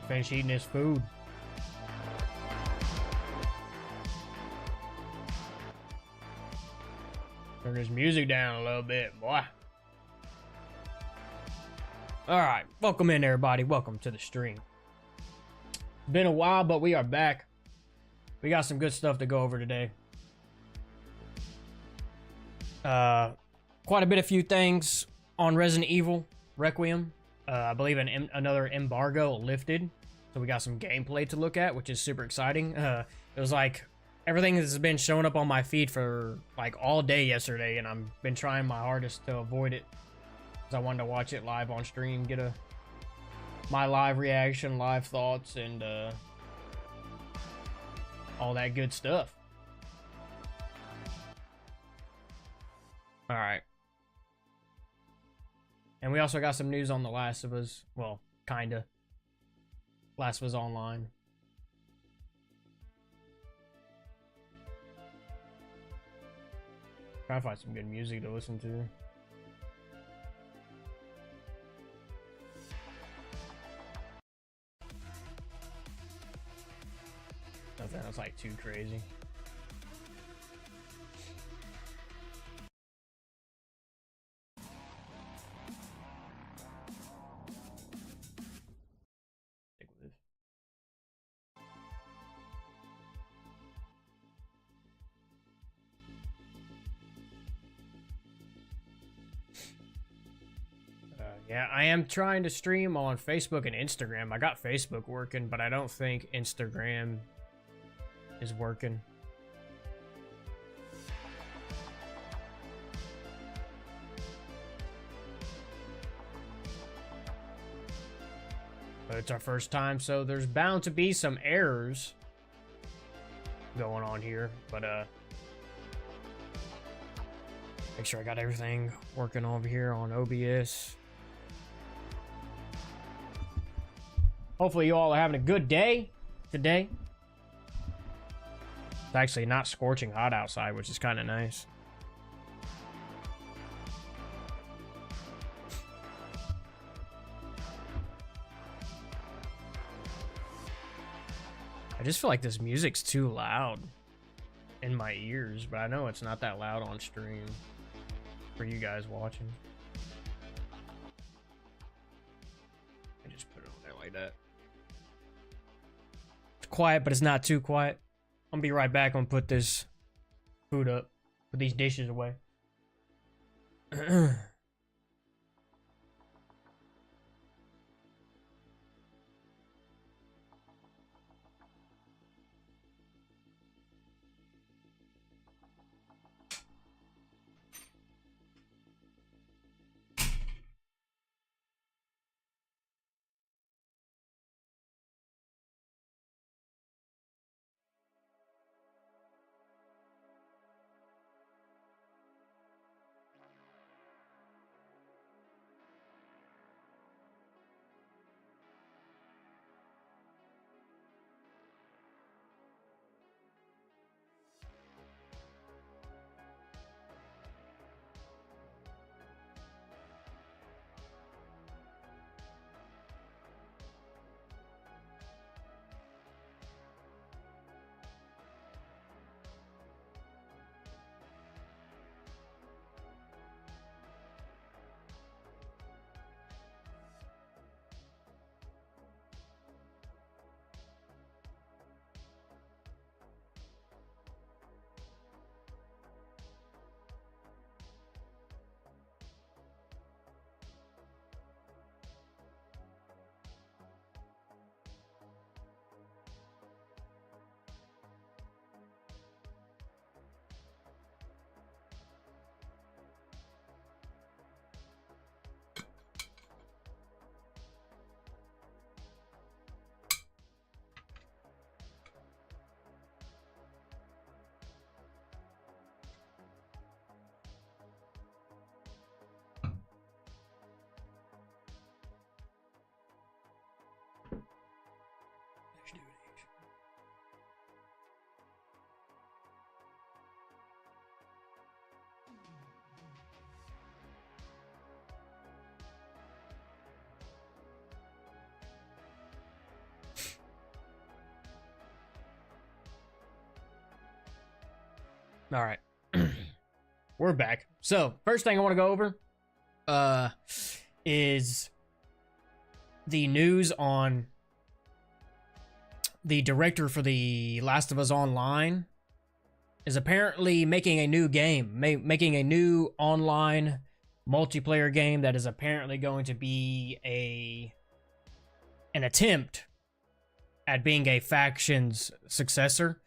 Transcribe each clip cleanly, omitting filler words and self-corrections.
Finish eating this food. Turn this music down a little bit, boy. Alright, welcome in everybody. Welcome to the stream. It's been a while, but we are back. We got some good stuff to go over today. Quite a bit of few things on Resident Evil Requiem. I believe another embargo lifted, so we got some gameplay to look at, which is super exciting. It was like everything has been showing up on my feed for like all day yesterday, and I've been trying my hardest to avoid it because I wanted to watch it live on stream, get my live reaction, live thoughts, and all that good stuff. All right. And we also got some news on The Last of Us. Well, kinda. Last of Us Online. Try to find some good music to listen to. Nothing that's like too crazy. Yeah, I am trying to stream on Facebook and Instagram. I got Facebook working, but I don't think Instagram is working. But it's our first time, so there's bound to be some errors going on here. But make sure I got everything working over here on OBS. Hopefully you all are having a good day today. It's actually not scorching hot outside, which is kind of nice. I just feel like this music's too loud in my ears, but I know it's not that loud on stream for you guys watching. I just put it on there like that. It's quiet, but it's not too quiet. I'm gonna be right back. I'm gonna put this food up, put these dishes away. All right. We're back. So, first thing I want to go over is the news on the director for The Last of Us Online is apparently making a new game, making a new online multiplayer game that is apparently going to be an attempt at being a faction's successor.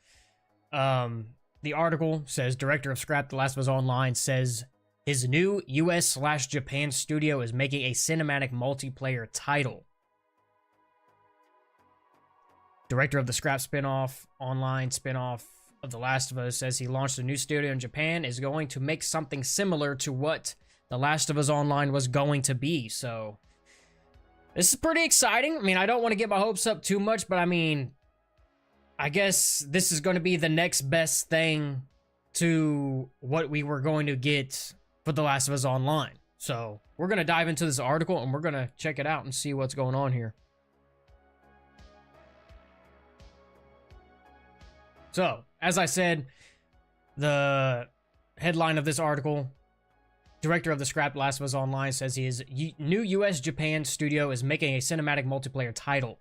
The article says, director of Scrap The Last of Us Online says his new US/Japan studio is making a cinematic multiplayer title. Director of the Scrap spinoff, online spinoff of The Last of Us, says he launched a new studio in Japan, is going to make something similar to what The Last of Us Online was going to be. So this is pretty exciting. I mean, I don't want to get my hopes up too much, but I mean, I guess this is going to be the next best thing to what we were going to get for The Last of Us Online. So we're going to dive into this article and we're going to check it out and see what's going on here. So, as I said, the headline of this article, director of the Scrap Last of Us Online, says his new US-Japan studio is making a cinematic multiplayer title.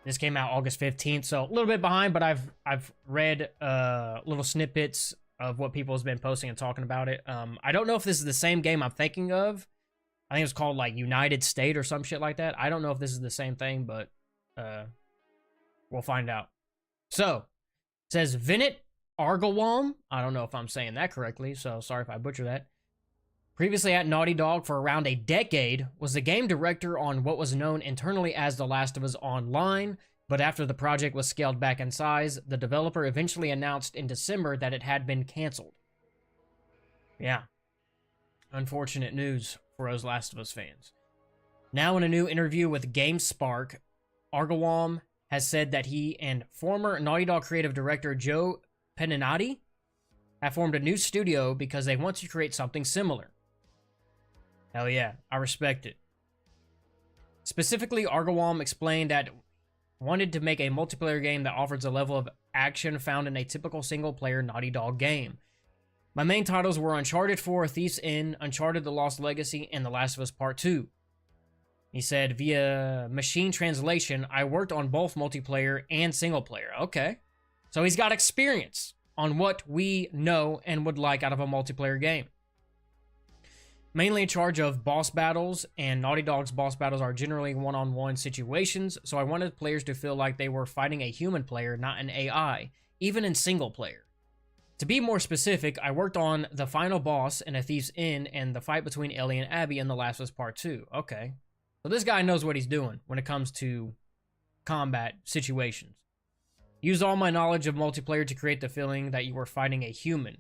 This came out August 15th, so a little bit behind, but I've read little snippets of what people have been posting and talking about it. I don't know if this is the same game I'm thinking of. I think it's called like United State or some shit like that. I don't know if this is the same thing, but we'll find out. So, it says Vinit Argawam. I don't know if I'm saying that correctly, so sorry if I butcher that. Previously at Naughty Dog for around a decade, was the game director on what was known internally as The Last of Us Online, but after the project was scaled back in size, the developer eventually announced in December that it had been canceled. Yeah. Unfortunate news for us Last of Us fans. Now in a new interview with GameSpark, Argawam has said that he and former Naughty Dog creative director Joe Peninati have formed a new studio because they want to create something similar. Hell yeah, I respect it. Specifically, Argawam explained that wanted to make a multiplayer game that offers a level of action found in a typical single-player Naughty Dog game. My main titles were Uncharted 4, Thief's End, Uncharted The Lost Legacy, and The Last of Us Part 2. He said, via machine translation, I worked on both multiplayer and single-player. Okay. So he's got experience on what we know and would like out of a multiplayer game. Mainly in charge of boss battles, and Naughty Dog's boss battles are generally one-on-one situations, so I wanted players to feel like they were fighting a human player, not an AI, even in single player. To be more specific, I worked on the final boss in A Thief's End and the fight between Ellie and Abby in The Last of Us Part 2. Okay. So this guy knows what he's doing when it comes to combat situations. Used all my knowledge of multiplayer to create the feeling that you were fighting a human.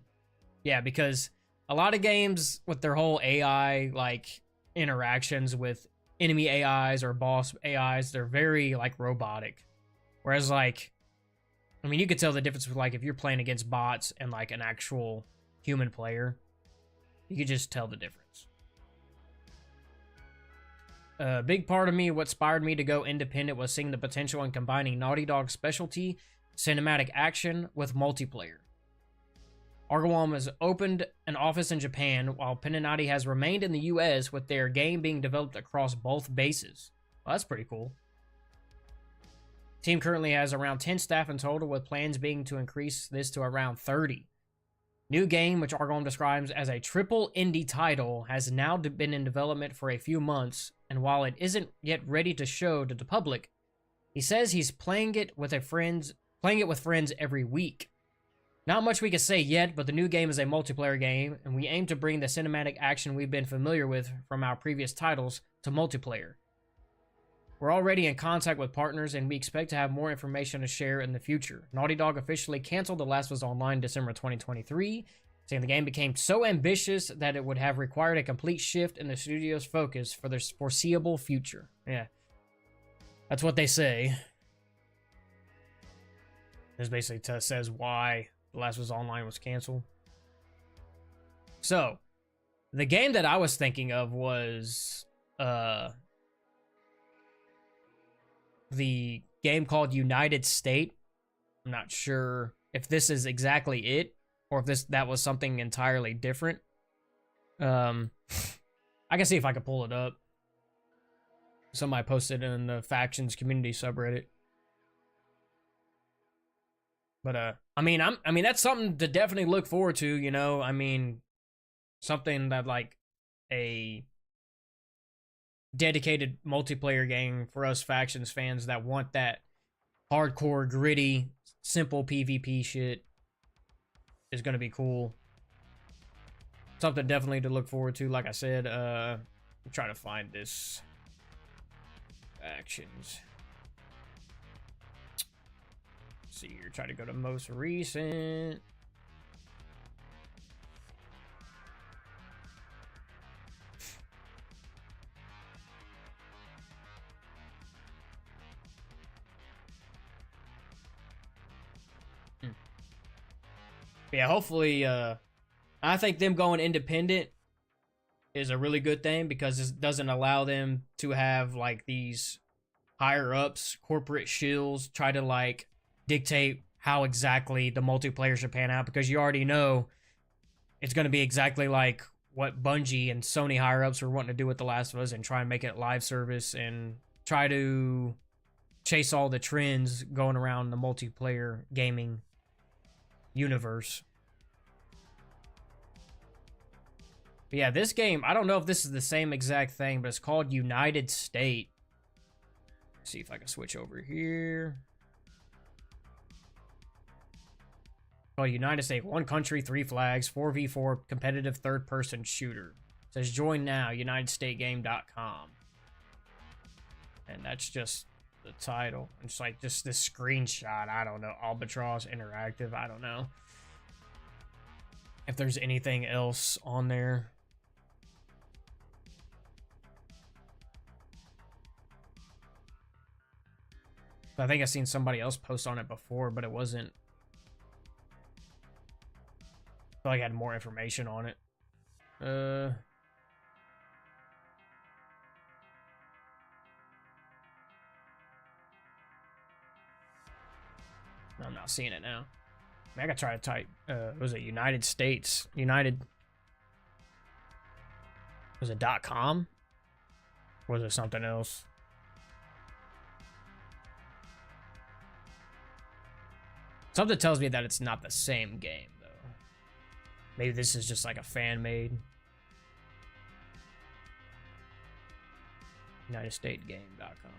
Yeah, because a lot of games with their whole AI, like, interactions with enemy AIs or boss AIs, they're very, like, robotic. Whereas, like, I mean, you could tell the difference with, like, if you're playing against bots and, like, an actual human player. You could just tell the difference. A big part of me, what inspired me to go independent, was seeing the potential in combining Naughty Dog's specialty, cinematic action, with multiplayer. Argawam has opened an office in Japan, while Peninati has remained in the US, with their game being developed across both bases. Well, that's pretty cool. The team currently has around 10 staff in total, with plans being to increase this to around 30. New game, which Argawam describes as a triple indie title, has now been in development for a few months, and while it isn't yet ready to show to the public, he says he's playing it with friends every week. Not much we can say yet, but the new game is a multiplayer game, and we aim to bring the cinematic action we've been familiar with from our previous titles to multiplayer. We're already in contact with partners, and we expect to have more information to share in the future. Naughty Dog officially canceled The Last of Us Online December 2023, saying the game became so ambitious that it would have required a complete shift in the studio's focus for their foreseeable future. Yeah, that's what they say. This basically says why The Last of Us Online was canceled. So, the game that I was thinking of was the game called United State. I'm not sure if this is exactly it, or if that was something entirely different. I can see if I could pull it up. Somebody posted in the factions community subreddit. But I mean that's something to definitely look forward to, you know. I mean, something that like a dedicated multiplayer game for us factions fans that want that hardcore, gritty, simple PvP shit is gonna be cool. Something definitely to look forward to. Like I said, I'm trying to find this actions. Let's see here, try to go to most recent. Yeah, hopefully, I think them going independent is a really good thing because it doesn't allow them to have like these higher ups, corporate shills try to like dictate how exactly the multiplayer should pan out, because you already know it's going to be exactly like what Bungie and Sony higher ups were wanting to do with The Last of Us and try and make it live service and try to chase all the trends going around the multiplayer gaming universe. But yeah, this game, I don't know if this is the same exact thing, but it's called United State. Let's see if I can switch over here. Called United State, 1 country, 3 flags, 4v4 competitive third-person shooter. It says join now, unitedstategame.com. And that's just the title. It's like just this screenshot. I don't know. Albatross Interactive. I don't know if there's anything else on there. I think I've seen somebody else post on it before, but it wasn't. I feel like I had more information on it. I'm not seeing it now. I mean, I gotta try to type, was it United States? United, was it .com? Or was it something else? Something tells me that it's not the same game, though. Maybe this is just like a fan-made. UnitedStateGame.com.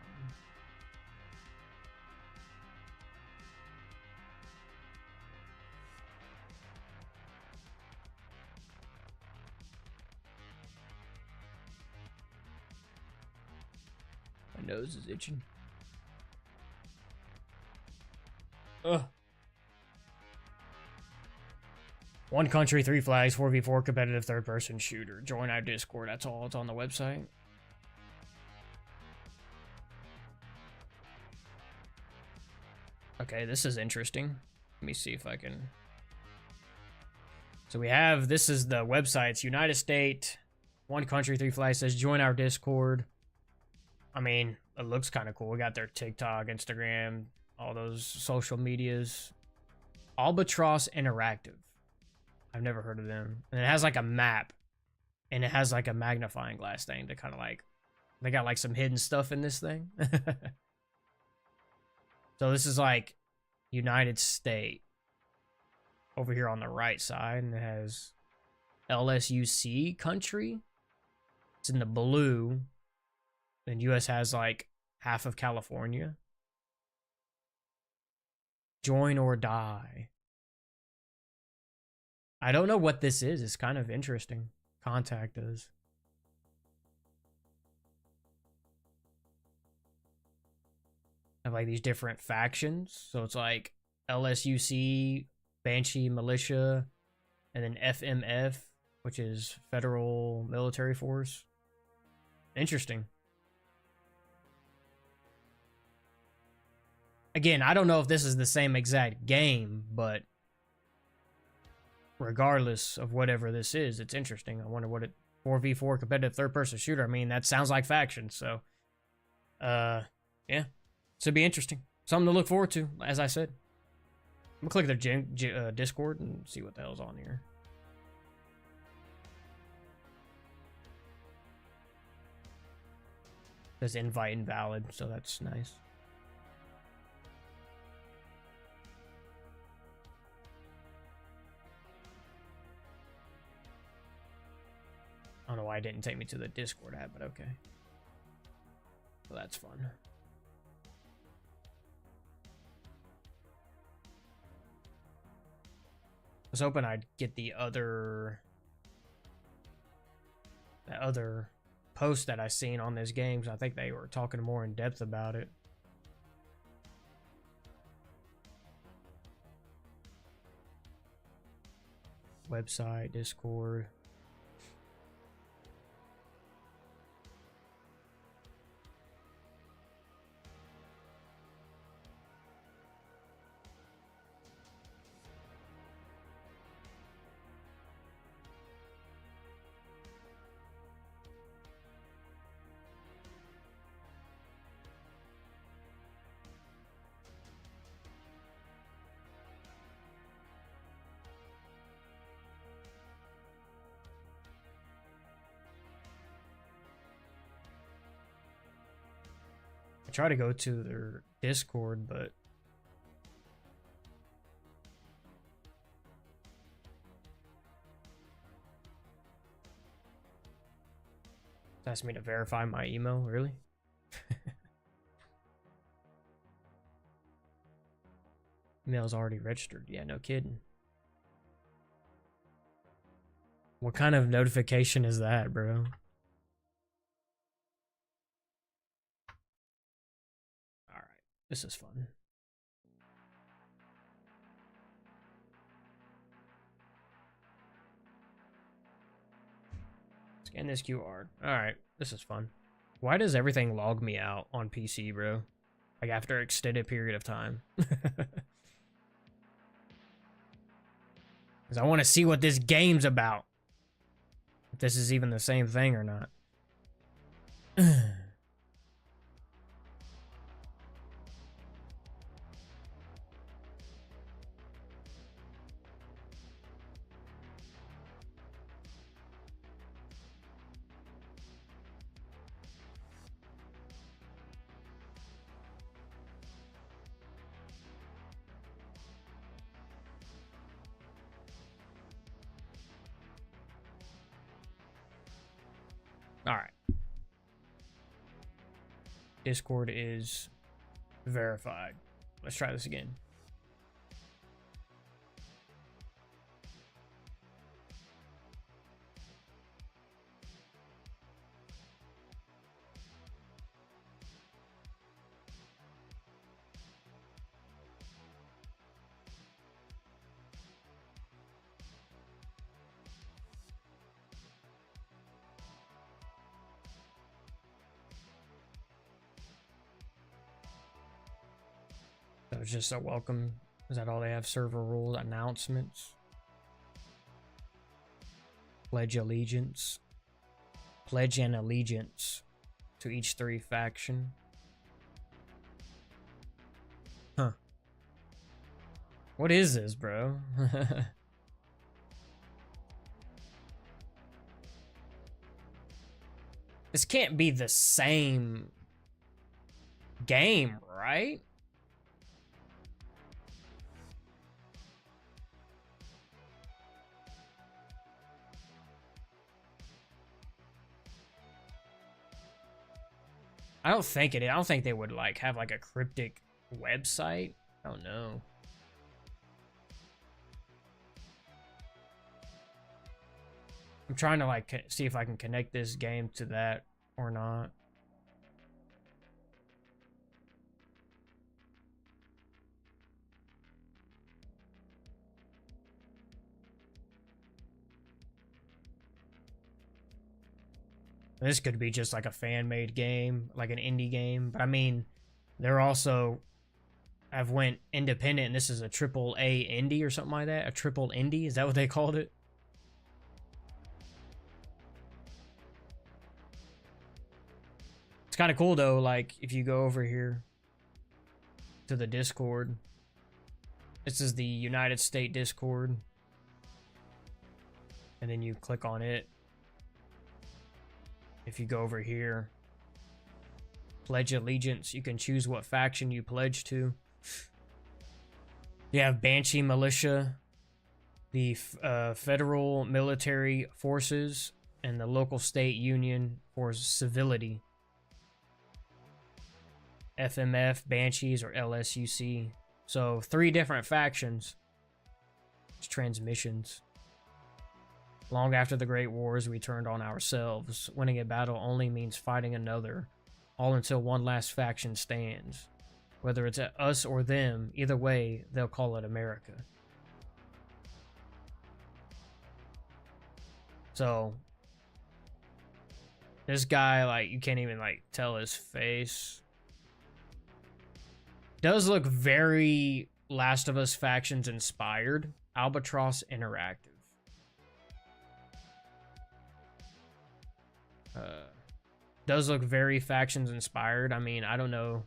My nose is itching. Ugh. 1 country, 3 flags, 4v4 competitive third-person shooter. Join our Discord. That's all. It's on the website. Okay, this is interesting. Let me see if I can. So we have, this is the website. It's United States, 1 country, 3 flags. Says join our Discord. I mean, it looks kind of cool. We got their TikTok, Instagram, all those social medias. Albatross Interactive. I've never heard of them. And it has like a map. And it has like a magnifying glass thing to kind of like... They got like some hidden stuff in this thing. So this is like United States. Over here on the right side. And it has LSUC country. It's in the blue. Then US has like half of California. Join or die. I don't know what this is. It's kind of interesting. Contact us. Have like these different factions. So it's like LSUC, Banshee Militia, and then FMF, which is Federal Military Force. Interesting. Again, I don't know if this is the same exact game, but regardless of whatever this is, it's interesting. I wonder what it... 4v4 competitive third-person shooter. I mean, that sounds like factions, so... yeah. Should be interesting. Something to look forward to, as I said. I'm gonna click their Discord and see what the hell's on here. It says invite invalid, so that's nice. I don't know why it didn't take me to the Discord app, but okay. Well, that's fun. I was hoping I'd get that other post that I seen on this game, so I think they were talking more in depth about it. Website, Discord. Try to go to their Discord, but it's asking me to verify my email. Really? Email's already registered. Yeah, no kidding. What kind of notification is that, bro? This is fun. Scan this QR. Alright, this is fun. Why does everything log me out on PC, bro? Like after an extended period of time. Because I want to see what this game's about. If this is even the same thing or not. All right. Discord is verified. Let's try this again. So it's just a welcome. Is that all they have? Server rules, announcements, pledge allegiance, pledge an allegiance to each 3 faction. Huh. What is this, bro? This can't be the same game, right? I don't think it is. I don't think they would like have like a cryptic website. I don't know. I'm trying to like see if I can connect this game to that or not. This could be just like a fan-made game, like an indie game. But I mean, they're also have went independent, and this is a triple A indie or something like that. A triple indie, is that what they called it? It's kind of cool though. Like if you go over here to the Discord, This is the United States Discord. And then you click on it. If you go over here, pledge allegiance, you can choose what faction you pledge to. You have Banshee Militia, the Federal Military Forces, and the Local State Union for Civility. FMF, Banshees, or LSUC. So 3 different factions. It's transmissions. Long after the Great Wars, we turned on ourselves. Winning a battle only means fighting another, all until one last faction stands. Whether it's us or them, either way, they'll call it America. So, this guy, like, you can't even, like, tell his face. Does look very Last of Us factions inspired. Albatross Interactive. Does look very factions inspired. I mean, I don't know.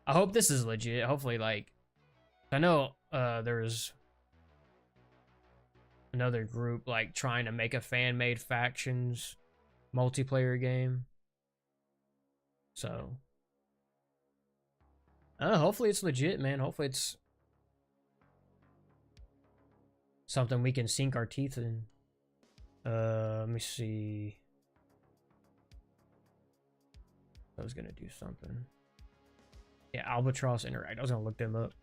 I hope this is legit. Hopefully, like, I know there's another group like trying to make a fan-made factions multiplayer game. So, hopefully it's legit, man. Hopefully it's something we can sink our teeth in. Let me see. I was gonna do something. Yeah, Albatross Interact. I was gonna look them up.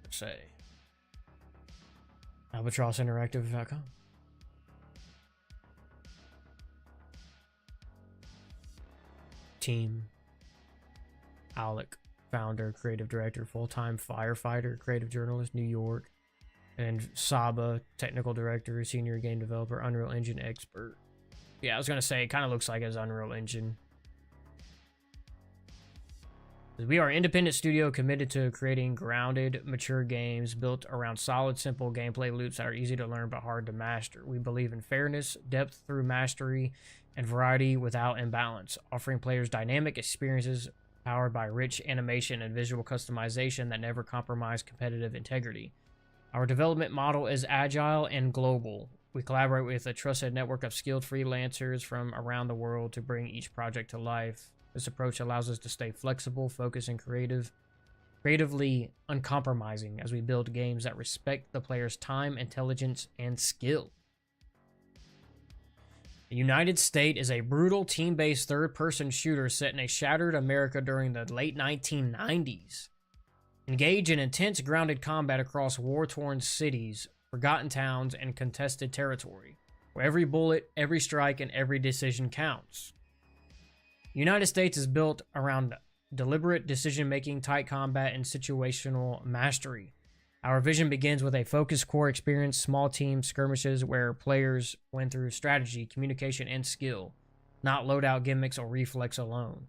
Let's say albatrossinteractive.com. Team. Alec, founder, creative director, full-time firefighter, creative journalist, New York. And Saba, technical director, senior game developer, Unreal Engine expert. Yeah, I was going to say, it kind of looks like his Unreal Engine. We are an independent studio committed to creating grounded, mature games built around solid, simple gameplay loops that are easy to learn but hard to master. We believe in fairness, depth through mastery, and variety without imbalance, offering players dynamic experiences powered by rich animation and visual customization that never compromise competitive integrity. Our development model is agile and global. We collaborate with a trusted network of skilled freelancers from around the world to bring each project to life. This approach allows us to stay flexible, focused, and creatively uncompromising as we build games that respect the player's time, intelligence, and skill. The United States is a brutal team-based third-person shooter set in a shattered America during the late 1990s. Engage in intense grounded combat across war-torn cities, forgotten towns, and contested territory, where every bullet, every strike, and every decision counts. The United States is built around deliberate decision-making, tight combat, and situational mastery. Our vision begins with a focused core experience, small team skirmishes where players win through strategy, communication, and skill, not loadout gimmicks or reflex alone.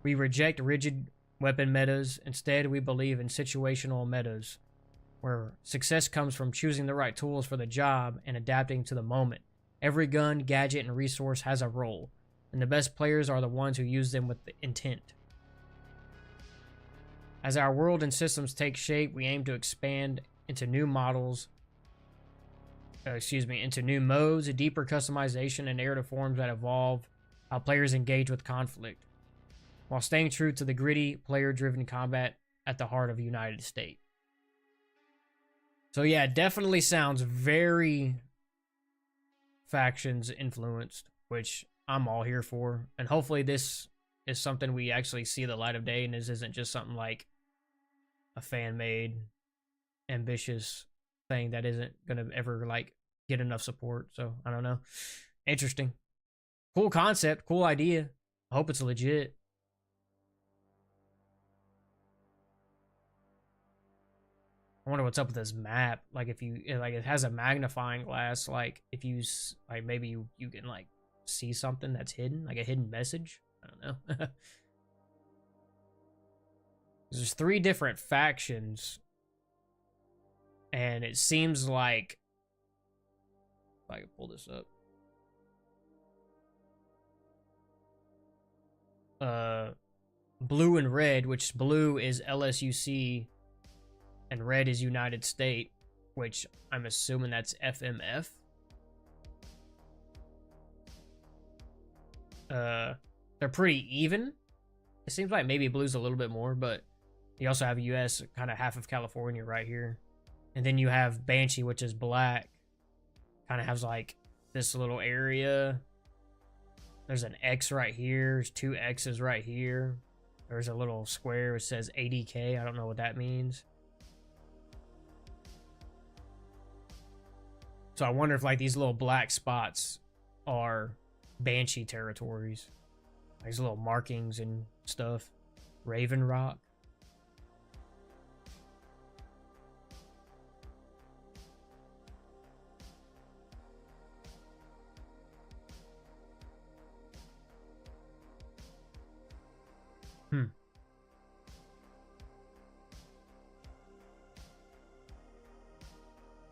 We reject rigid weapon metas. Instead, we believe in situational metas, where success comes from choosing the right tools for the job and adapting to the moment. Every gun, gadget, and resource has a role, and the best players are the ones who use them with the intent. As our world and systems take shape, we aim to expand into new into new modes, deeper customization, and narrative forms that evolve how players engage with conflict, while staying true to the gritty, player-driven combat at the heart of United States. So yeah, it definitely sounds very factions influenced, which I'm all here for. And hopefully this is something we actually see the light of day, and this isn't just something like a fan-made, ambitious thing that isn't gonna ever like get enough support. So I don't know. Interesting. Cool concept, cool idea. I hope it's legit. I wonder what's up with this map. Like if you like, it has a magnifying glass. Like if you like, maybe you can like see something that's hidden, like a hidden message. I don't know. There's 3 different factions, and it seems like, if I can pull this up, uh, blue and red, which blue is LSUC and red is United State, which I'm assuming that's FMF. They're pretty even. It seems like maybe blue's a little bit more, but you also have US, kind of half of California right here. And then you have Banshee, which is black. Kind of has like this little area. There's an X right here. There's two X's right here. There's a little square which says ADK. I don't know what that means. So I wonder if like these little black spots are Banshee territories. These little markings and stuff. Raven Rock.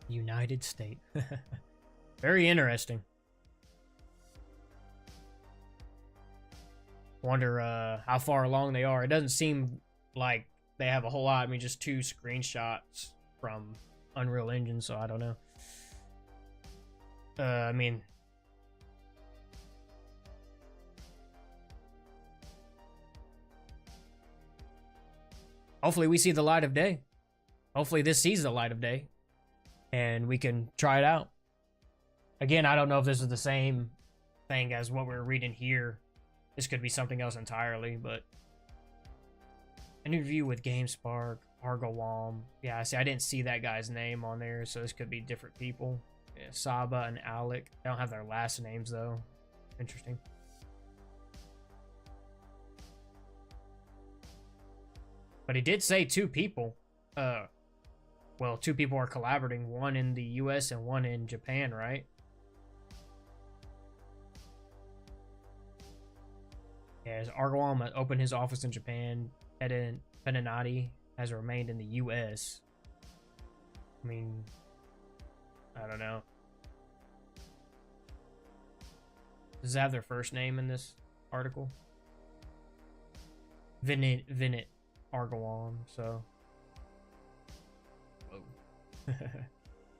United States. Very interesting. Wonder how far along they are. It doesn't seem like they have a whole lot. I mean, just 2 screenshots from Unreal Engine, so I don't know. I mean, hopefully we see the light of day. Hopefully this sees the light of day and we can try it out. Again, I don't know if this is the same thing as what we're reading here. This could be something else entirely, but an interview with GameSpark, Argawam. Yeah, see, I didn't see that guy's name on there, so this could be different people. Yeah, Saba and Alec. They don't have their last names, though. Interesting. But he did say 2 people. Well, 2 people are collaborating. One in the US and one in Japan, right? As Argawam opened his office in Japan, Pedinati has remained in the U.S. I mean, I don't know. Does it have their first name in this article? Vinit Argawam, so. Whoa. So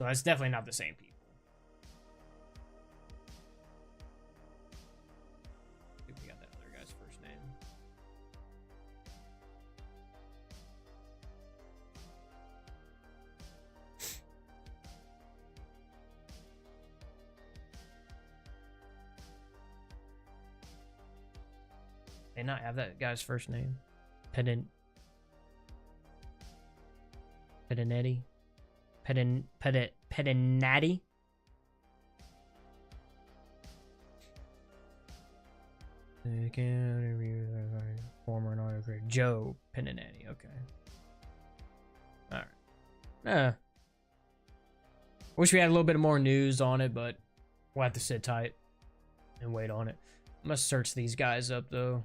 that's definitely not the same people. They not have that guy's first name. Pedinetti. Pedinati. Former and autograph. Joe Pedinati. Okay. All right. Wish we had a little bit more news on it, but we'll have to sit tight and wait on it. I must search these guys up though.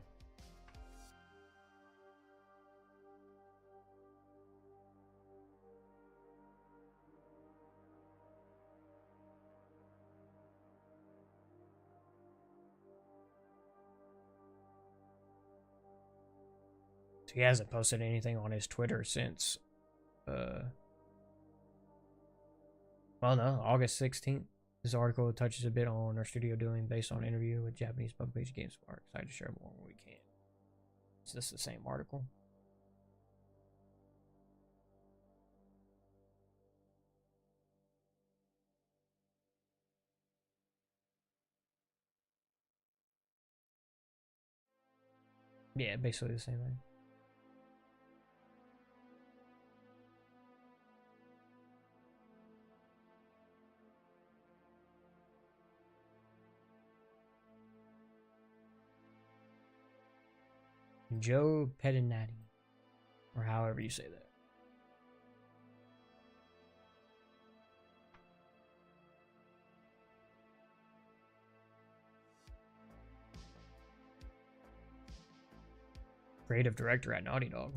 He hasn't posted anything on his Twitter since, well, no, August 16th. This article touches a bit on our studio doing based on an interview with Japanese publication GameSpark. Excited to share more when we can. Is this the same article? Yeah, basically the same thing. Joe Pedinati, or however you say that. Creative director at Naughty Dog.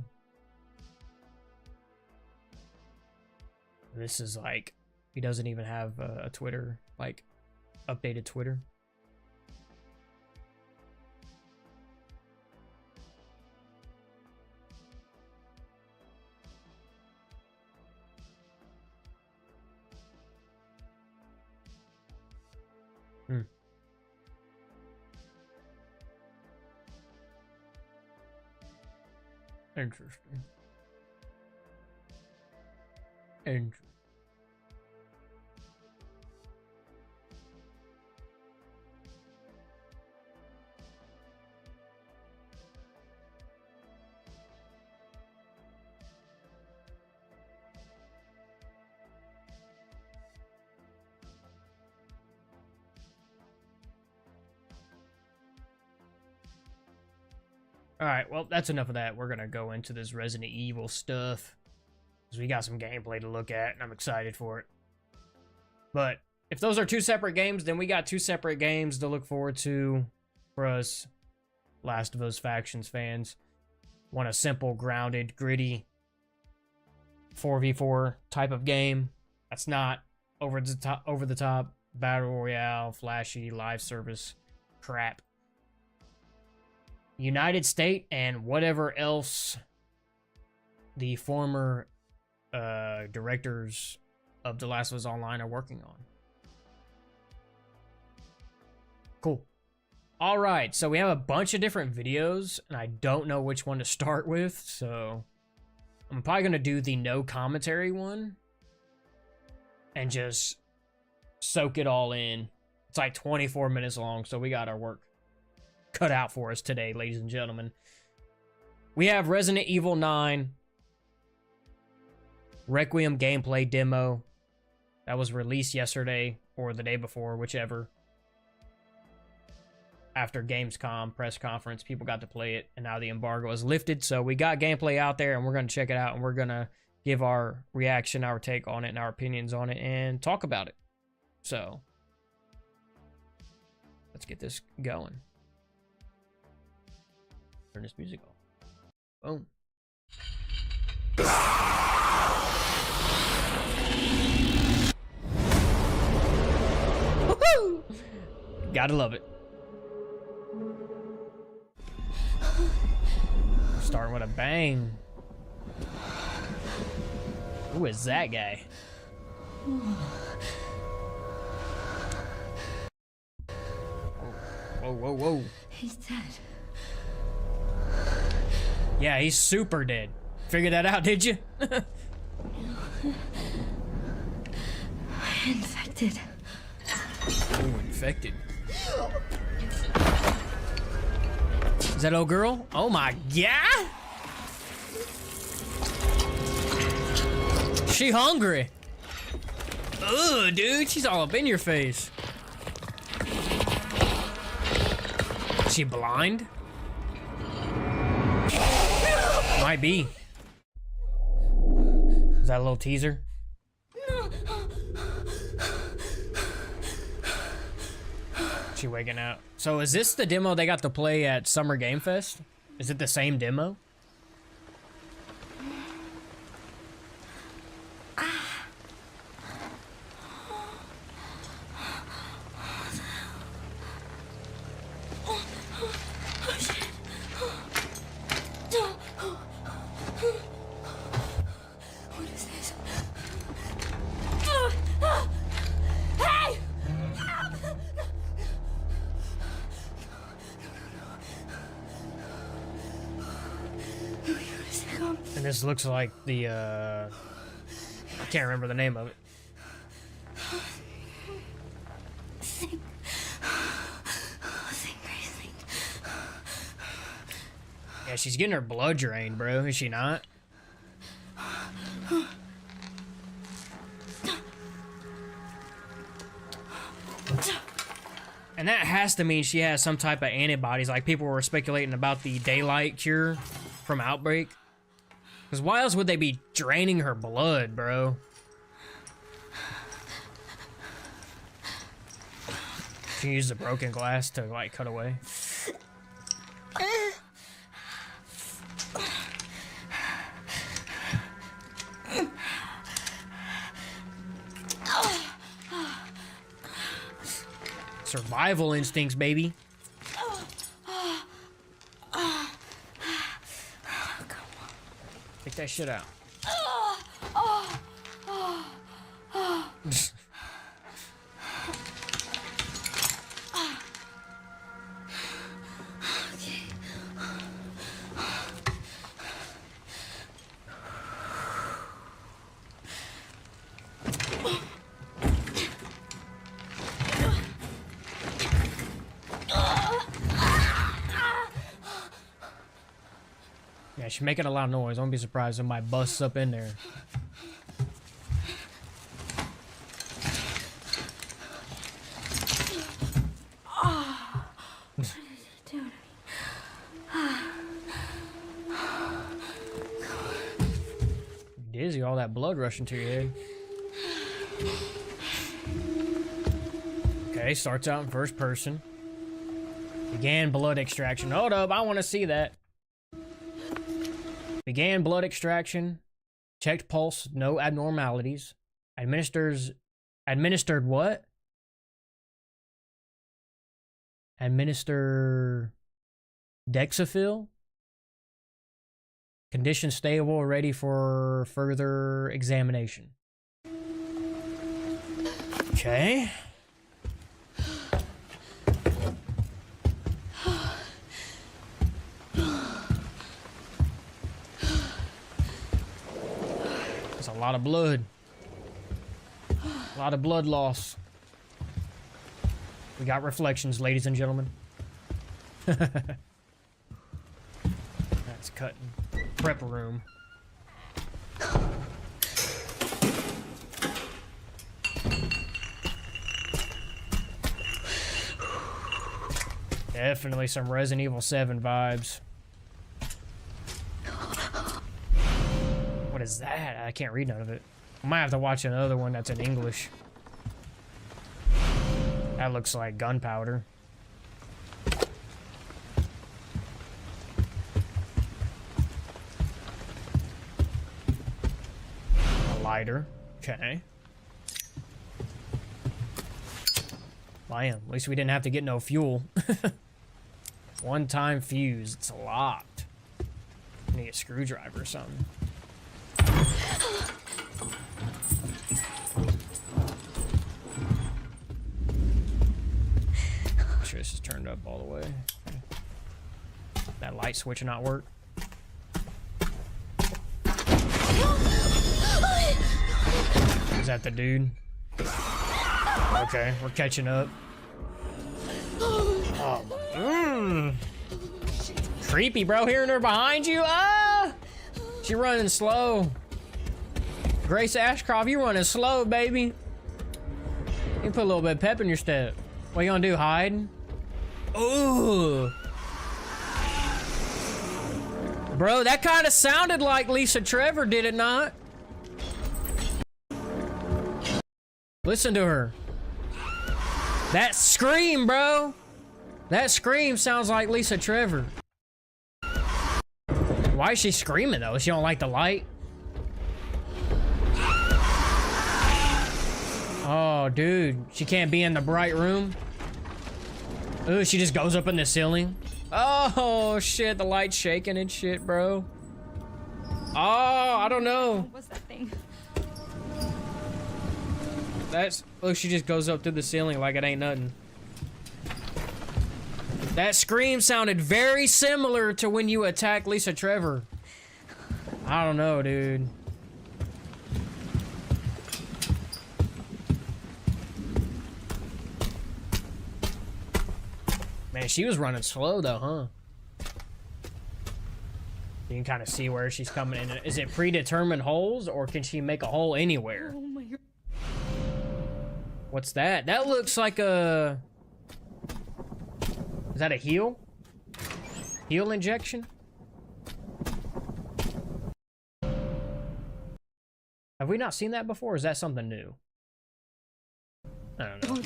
This is like, he doesn't even have a Twitter, like, updated Twitter. Interesting. Interesting. Alright, well, that's enough of that. We're gonna go into this Resident Evil stuff. Because we got some gameplay to look at, and I'm excited for it. But, if those are two separate games, then we got two separate games to look forward to for us Last of Us Factions fans. Want a simple, grounded, gritty 4v4 type of game. That's not over the top battle royale, flashy, live service crap. United State and whatever else the former directors of The Last of Us Online are working on. Cool. All right, so we have a bunch of different videos, and I don't know which one to start with, so I'm probably going to do the no commentary one and just soak it all in. It's like 24 minutes long, so we got our work cut out for us today, ladies and gentlemen. We have Resident Evil 9 Requiem gameplay demo that was released yesterday or the day before, whichever. After Gamescom press conference, people got to play it, and now the embargo is lifted. So we got gameplay out there, and we're going to check it out, and we're going to give our reaction, our take on it, and our opinions on it, and talk about it. So let's get this going. Turn this music on. Boom. Woohoo! Gotta love it. Starting with a bang. Who is that guy? Whoa, whoa, whoa. He's dead. Yeah, he's super dead. Figured that out, did you? Infected. Ooh, infected. Is that old girl? Oh my god! She hungry. Ugh, dude, she's all up in your face. Is she blind? Might be. Is that a little teaser? She waking out. So is this the demo they got to play at Summer Game Fest? Is it the same demo? And this looks like the, I can't remember the name of it. Yeah, she's getting her blood drained, bro. Is she not? And that has to mean she has some type of antibodies, like people were speculating about the daylight cure from Outbreak. Because why else would they be draining her blood, bro? She used the broken glass to, like, cut away. Survival instincts, baby. Take that shit out. Yeah, she's making a lot of noise. I won't be surprised if somebody busts up in there. Dizzy, all that blood rushing to your head. Okay, starts out in first person. Began blood extraction. Hold up, I want to see that. Began blood extraction. Checked pulse, no abnormalities. Administered what? Administer Dexafil. Condition stable, ready for further examination. Okay. That's a lot of blood. A lot of blood loss. We got reflections, ladies and gentlemen. That's cutting. Prep room. Definitely some Resident Evil 7 vibes. What is that? I can't read none of it. I might have to watch another one that's in English. That looks like gunpowder. A lighter. Okay. Damn, at least we didn't have to get no fuel. One-time fuse. It's a lot. Need a screwdriver or something. Make sure this is turned up all the way. Okay. That light switch will not work. Is that the dude? Okay, we're catching up. Oh, creepy, bro. Hearing her behind you. Ah! She running slow. Grace Ashcroft, you running slow, baby. You can put a little bit of pep in your step. What you gonna do, hide? Ooh. Bro, that kind of sounded like Lisa Trevor, did it not? Listen to her. That scream, bro. That scream sounds like Lisa Trevor. Why is she screaming, though? She don't like the light? Oh, dude. She can't be in the bright room. Ooh, she just goes up in the ceiling. Oh, shit. The light's shaking and shit, bro. Oh, I don't know. What's that thing? That's... Look, she just goes up through the ceiling like it ain't nothing. That scream sounded very similar to when you attacked Lisa Trevor. I don't know, dude. Man, she was running slow though, huh? You can kind of see where she's coming in. Is it predetermined holes or can she make a hole anywhere? Oh my god. What's that? That looks like a... Is that a heal? Heal injection? Have we not seen that before? Or is that something new? I don't know.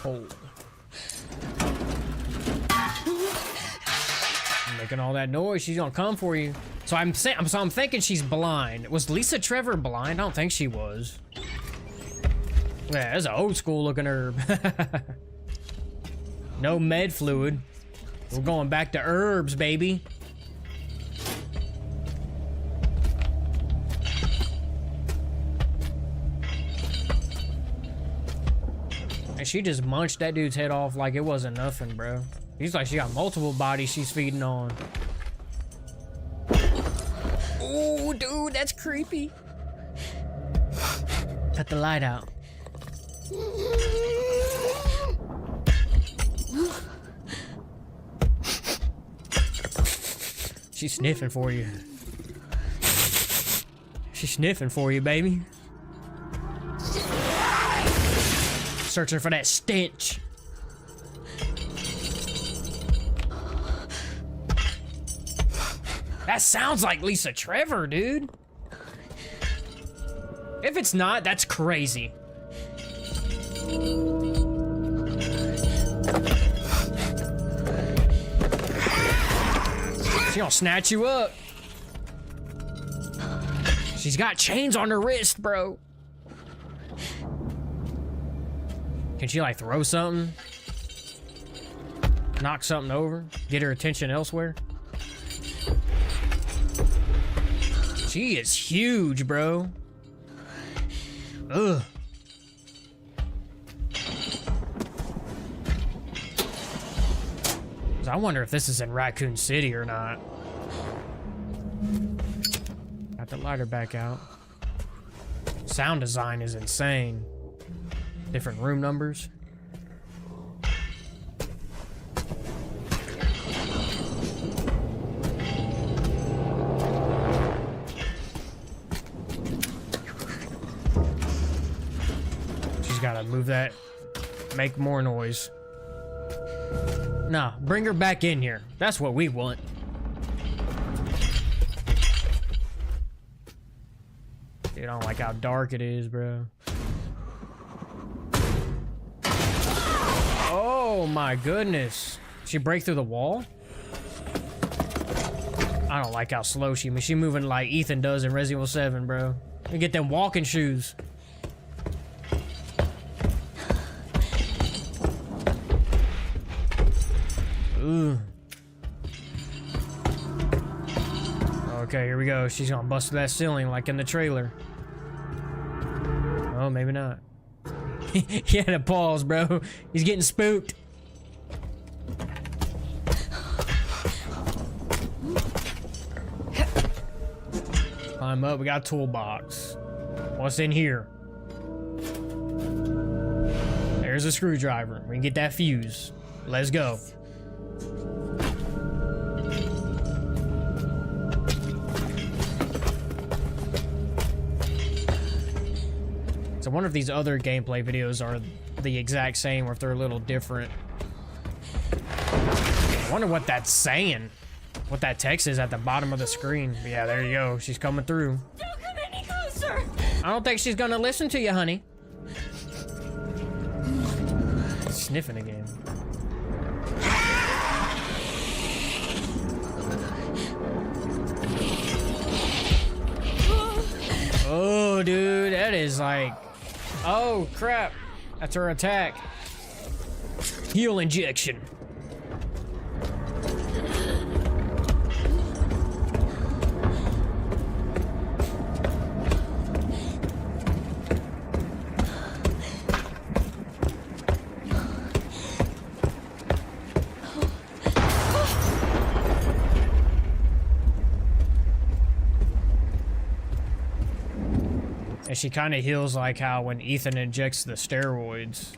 Hold. Making all that noise, she's gonna come for you. So I'm thinking she's blind. Was Lisa Trevor blind? I don't think she was. Yeah, that's an old school looking herb. No med fluid. We're going back to herbs, baby. And she just munched that dude's head off like it wasn't nothing, bro. He's like she got multiple bodies she's feeding on. Ooh, dude, that's creepy. Cut the light out. She's sniffing for you. She's sniffing for you, baby. Searching for that stench. That sounds like Lisa Trevor, dude. If it's not, that's crazy. She gonna snatch you up. She's got chains on her wrist, bro. Can she like throw something? Knock something over? Get her attention elsewhere? She is huge, bro. Ugh. I wonder if this is in Raccoon City or not. Got the lighter back out. Sound design is insane. Different room numbers. She's gotta move that, make more noise. Nah, bring her back in here. That's what we want. Dude, I don't like how dark it is, bro. Oh my goodness. She break through the wall? I don't like how slow she moving like Ethan does in Resident Evil 7, bro. You get them walking shoes. Ooh. Okay, here we go. She's gonna bust through that ceiling like in the trailer. Oh, maybe not. He had to pause, bro. He's getting spooked. Climb up. We got a toolbox. What's in here? There's a screwdriver. We can get that fuse. Let's go. So I wonder if these other gameplay videos are the exact same or if they're a little different. I wonder what that's saying. What that text is at the bottom of the screen. But yeah, there you go. She's coming through. Don't come any closer. I don't think she's gonna listen to you, honey. Sniffing again. Oh, dude, that is like... Oh, crap. That's her attack. Heal injection. And she kind of heals like how when Ethan injects the steroids.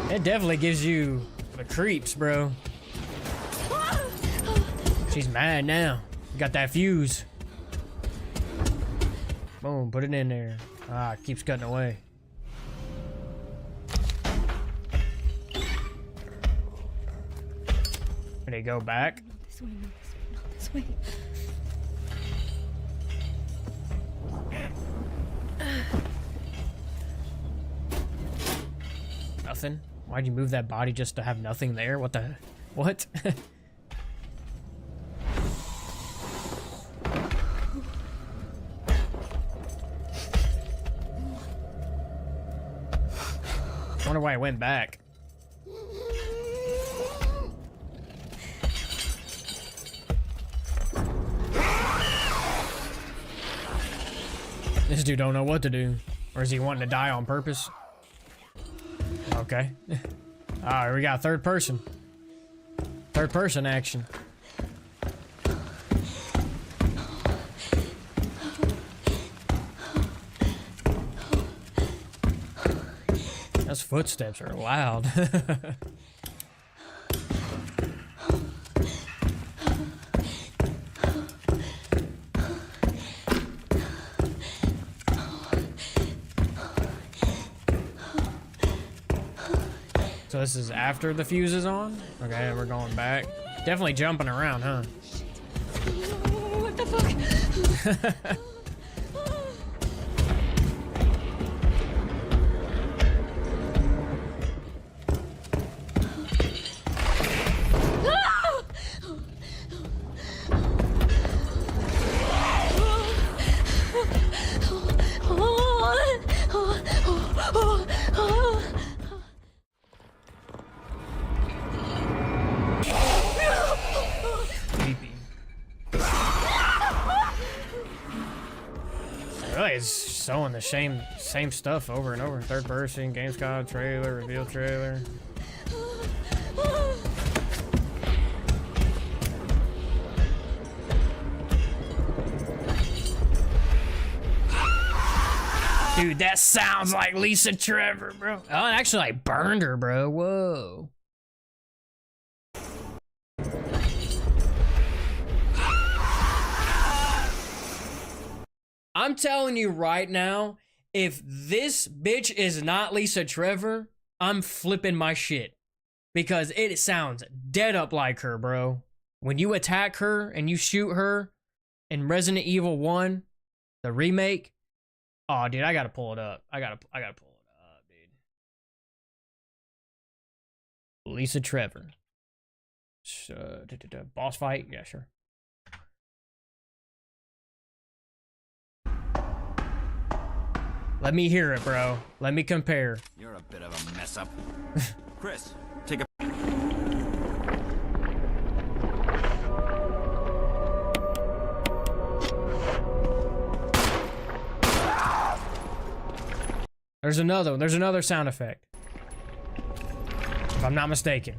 It definitely gives you the creeps, bro. She's mad now. Got that fuse. Boom, put it in there. Ah, it keeps cutting away. Can they go back? This way, no, this way, not this way. Nothing? Why'd you move that body just to have nothing there? What the... What? I wonder why I went back. This dude don't know what to do. Or is he wanting to die on purpose? Okay. Alright, we got third person. Third person action. Those footsteps are loud. So this is after the fuse is on? Okay, we're going back. Definitely jumping around, huh? What the fuck? Creepy. Really, it's showing the same stuff over and over. Third person, Gamescom trailer, reveal trailer. Dude, that sounds like Lisa Trevor, bro. Oh, it actually like burned her, bro. Whoa. I'm telling you right now, if this bitch is not Lisa Trevor, I'm flipping my shit. Because it sounds dead up like her, bro. When you attack her and you shoot her in Resident Evil 1, the remake, oh, dude, I gotta pull it up. I gotta pull it up, dude. Lisa Trevor. Boss fight? Yeah, sure. Let me hear it, bro. Let me compare. You're a bit of a mess up. Chris, take a... There's another one. There's another sound effect. If I'm not mistaken.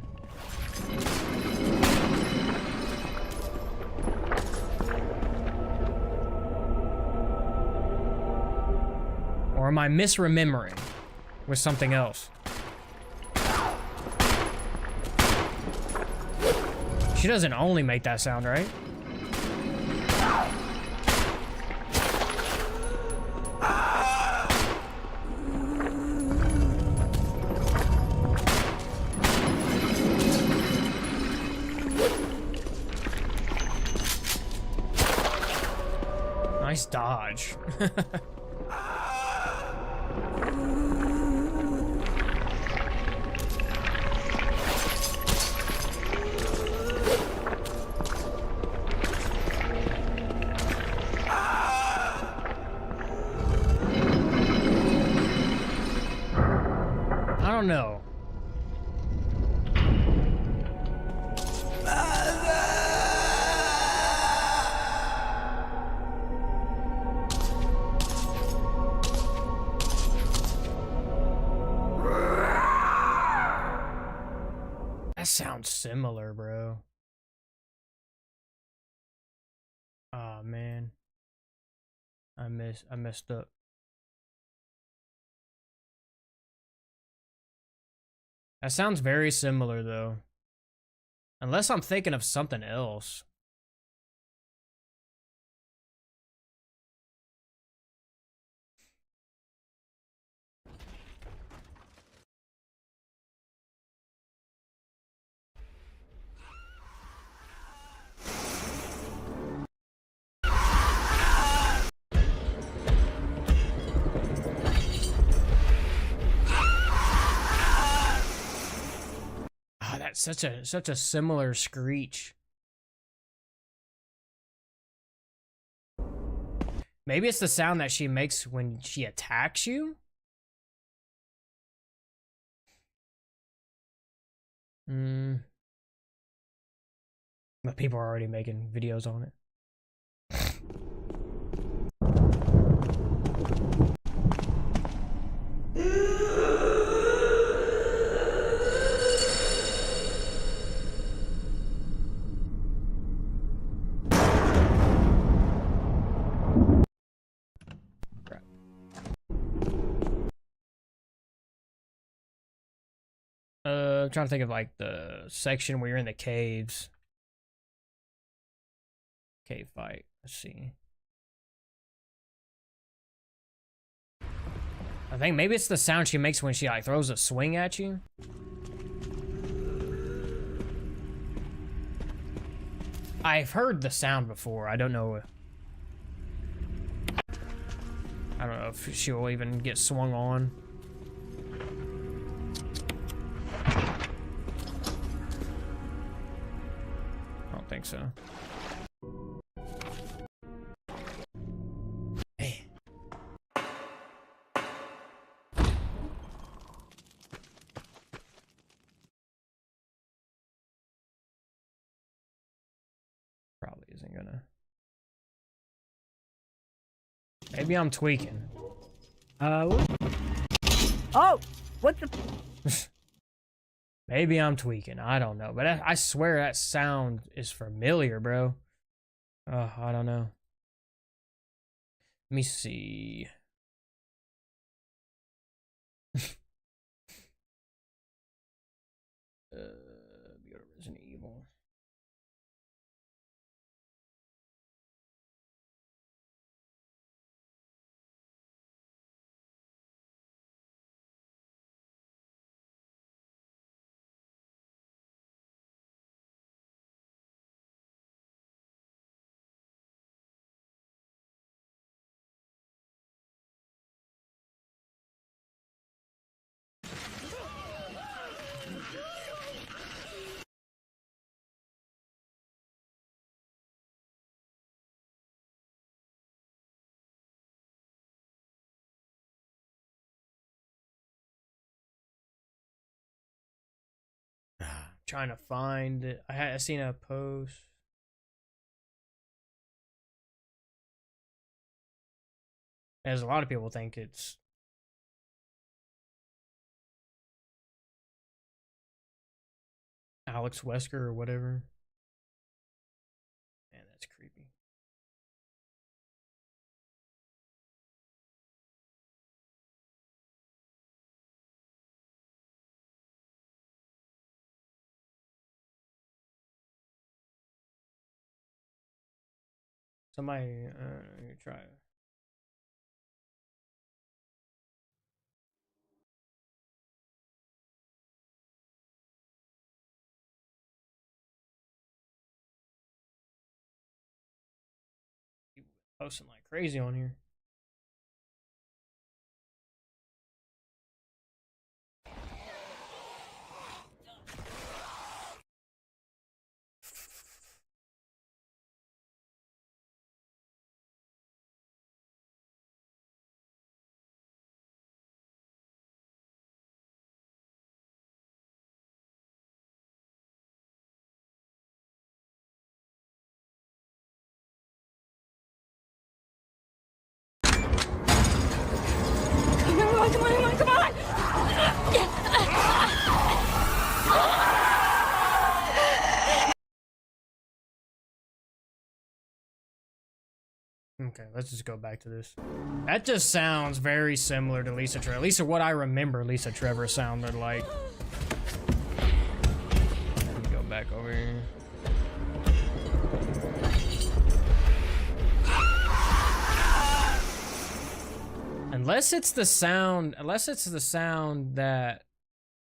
Or am I misremembering with something else? She doesn't only make that sound, right? Nice dodge. I don't know. That sounds similar, bro. Oh man. I messed up. That sounds very similar though. Unless I'm thinking of something else. Oh, that's such a similar screech. Maybe it's the sound that she makes when she attacks you? But people are already making videos on it. I'm trying to think of like the section where you're in the caves. Cave fight. Let's see. I think maybe it's the sound she makes when she like throws a swing at you. I've heard the sound before. I don't know. I don't know if she'll even get swung on. I don't think so. Probably isn't gonna. Maybe I'm tweaking. Oh, what the? Maybe I'm tweaking. I don't know, but I swear that sound is familiar, bro. I don't know. Let me see. Go to Resident Evil. Trying to find it. I seen a post. As a lot of people think it's Alex Wesker or whatever. Man, that's creepy. Somebody, try it. People posting like crazy on here. Come on! Okay, let's just go back to this. That just sounds very similar to Lisa Trevor. At least what I remember Lisa Trevor sounded like. Let me go back over here. Unless it's the sound that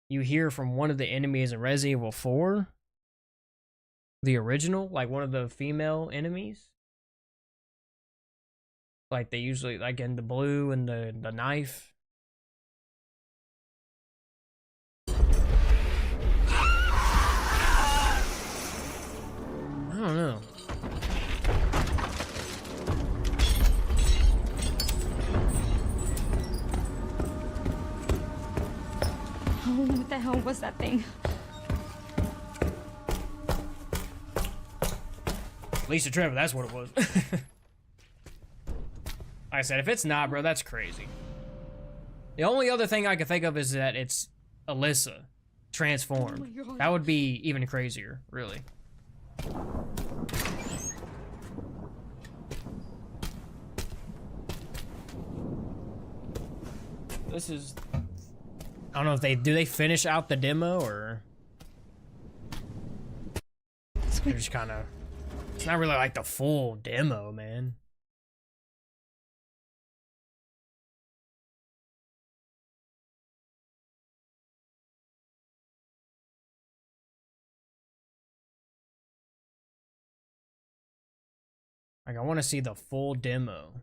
you hear from one of the enemies in Resident Evil 4. The original, like one of the female enemies. Like they usually, like in the blue and the knife. I don't know. Oh, what the hell was that thing? Lisa Trevor, that's what it was. Like I said, if it's not, bro, that's crazy. The only other thing I can think of is that it's Alyssa transformed. Oh my God. That would be even crazier, really. This is... I don't know if they finish out the demo or they're just kind of. It's not really like the full demo, man. Like, I want to see the full demo.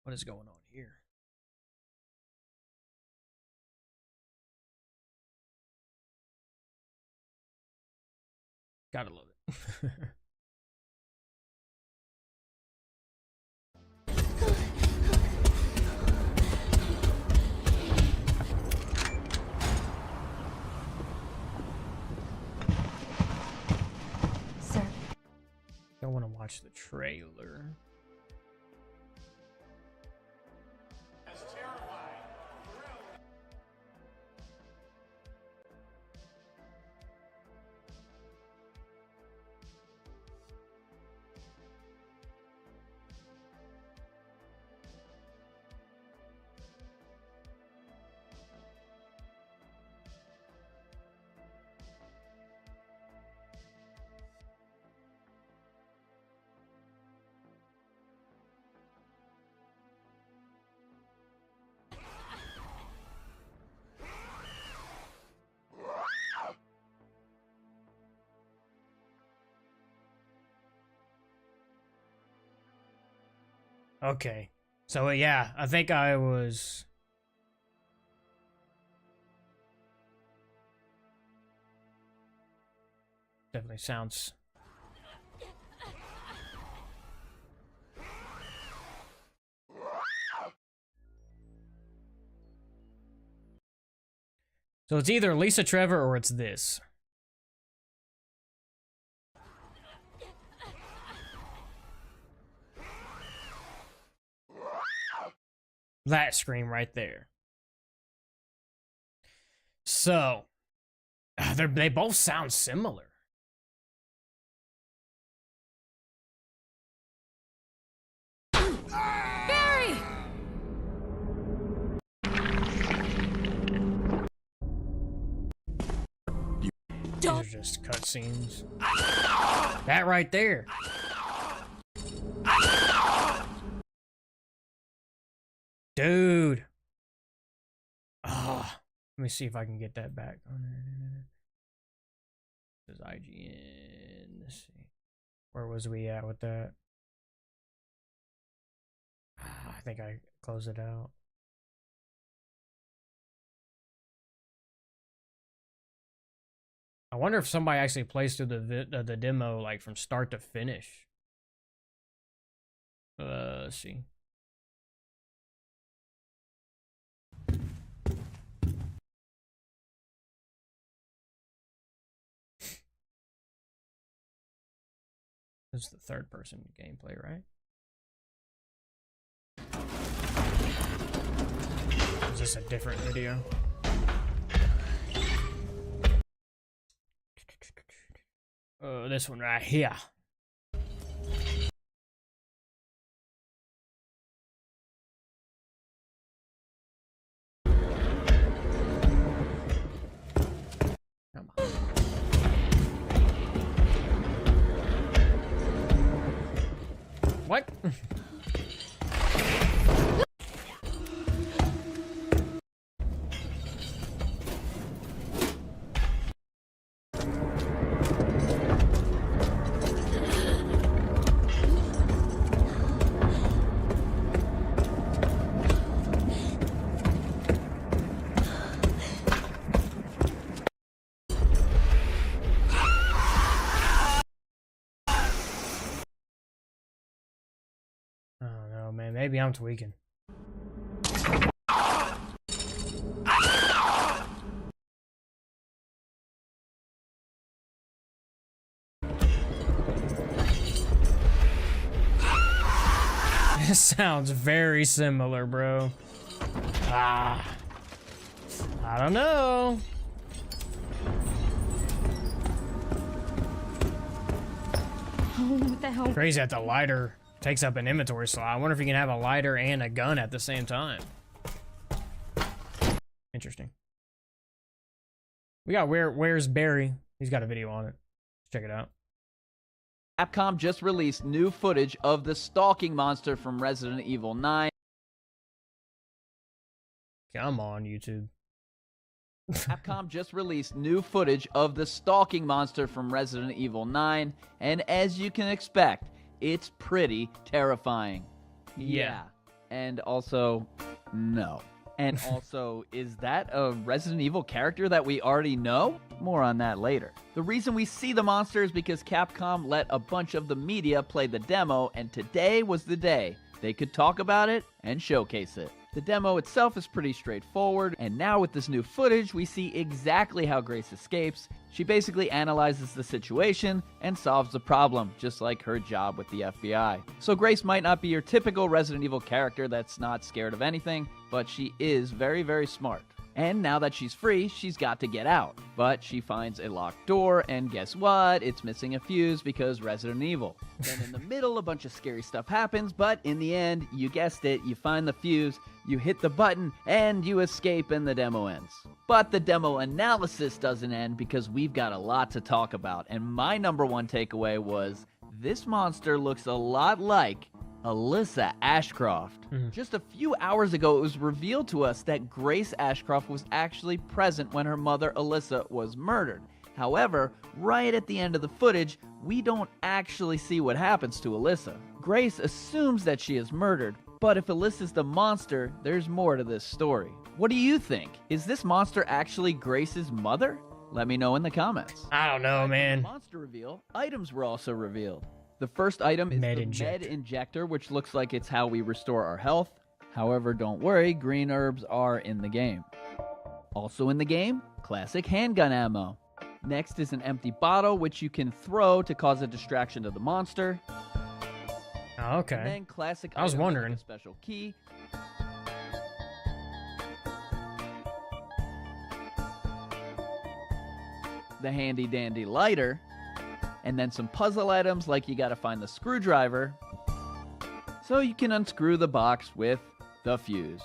What is going on here? Gotta love it. Sir, I want to watch the trailer. Okay. So yeah, I think I was definitely sounds So it's either Lisa Trevor or it's this. That scream right there. So, they both sound similar. Barry! These are just cutscenes. That right there. Dude. Ah, let me see if I can get that back. This is IGN. Let's see. Where was we at with that? I think I closed it out. I wonder if somebody actually plays through the demo like from start to finish. Let's see. This is the third person gameplay, right? Is this a different video? This one right here. Come on. What? Man, maybe I'm tweaking. This sounds very similar, bro. I don't know. Oh, what the hell? Crazy that the lighter takes up an inventory slot. I wonder if you can have a lighter and a gun at the same time. Interesting. We got Where's Barry? He's got a video on it. Check it out. Capcom just released new footage of the stalking monster from Resident Evil 9. Come on, YouTube. Capcom just released new footage of the stalking monster from Resident Evil 9, and as you can expect, it's pretty terrifying. Yeah. And also, no. And also, is that a Resident Evil character that we already know? More on that later. The reason we see the monster is because Capcom let a bunch of the media play the demo, and today was the day they could talk about it and showcase it. The demo itself is pretty straightforward, and now with this new footage, we see exactly how Grace escapes. She basically analyzes the situation and solves the problem, just like her job with the FBI. So Grace might not be your typical Resident Evil character that's not scared of anything, but she is very, very smart. And now that she's free, she's got to get out. But she finds a locked door, and guess what? It's missing a fuse because Resident Evil. Then in the middle, a bunch of scary stuff happens, but in the end, you guessed it, you find the fuse, you hit the button, and you escape, and the demo ends. But the demo analysis doesn't end because we've got a lot to talk about, and my number one takeaway was, this monster looks a lot like Alyssa Ashcroft. Just a few hours ago, it was revealed to us that Grace Ashcroft was actually present when her mother, Alyssa, was murdered. However, right at the end of the footage, we don't actually see what happens to Alyssa. Grace assumes that she is murdered, but if Alyssa's the monster, there's more to this story. What do you think? Is this monster actually Grace's mother? Let me know in the comments. I don't know, man. Monster reveal, items were also revealed. The first item is the Med Injector, which looks like it's how we restore our health. However, don't worry, green herbs are in the game. Also in the game, classic handgun ammo. Next is an empty bottle, which you can throw to cause a distraction to the monster. Oh, okay. And then classic I was items wondering. like a special key. The handy dandy lighter. And then some puzzle items like you gotta find the screwdriver so you can unscrew the box with the fuse.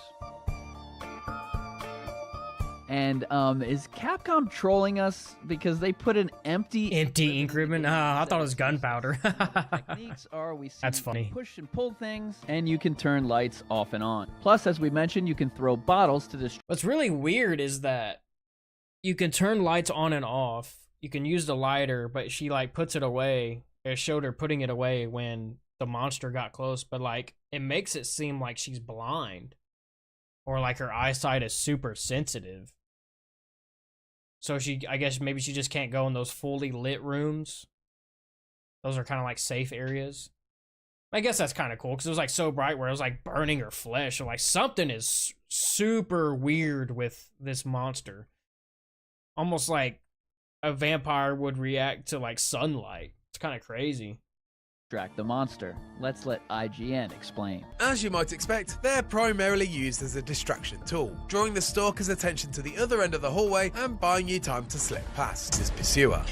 And is Capcom trolling us because they put an empty increment? I thought it was gunpowder. Techniques are we see That's funny. Push and pull things, and you can turn lights off and on. Plus, as we mentioned, you can throw bottles to destroy. What's really weird is that you can turn lights on and off. You can use the lighter, but she like puts it away. It showed her putting it away when the monster got close, but like it makes it seem like she's blind or like her eyesight is super sensitive. So I guess maybe she just can't go in those fully lit rooms. Those are kind of like safe areas. I guess that's kind of cool because it was like so bright where it was like burning her flesh. So like something is super weird with this monster. Almost like a vampire would react to like sunlight. It's kind of crazy. Distract the monster. Let's let IGN explain. As you might expect, they're primarily used as a distraction tool, drawing the stalker's attention to the other end of the hallway and buying you time to slip past his pursuer.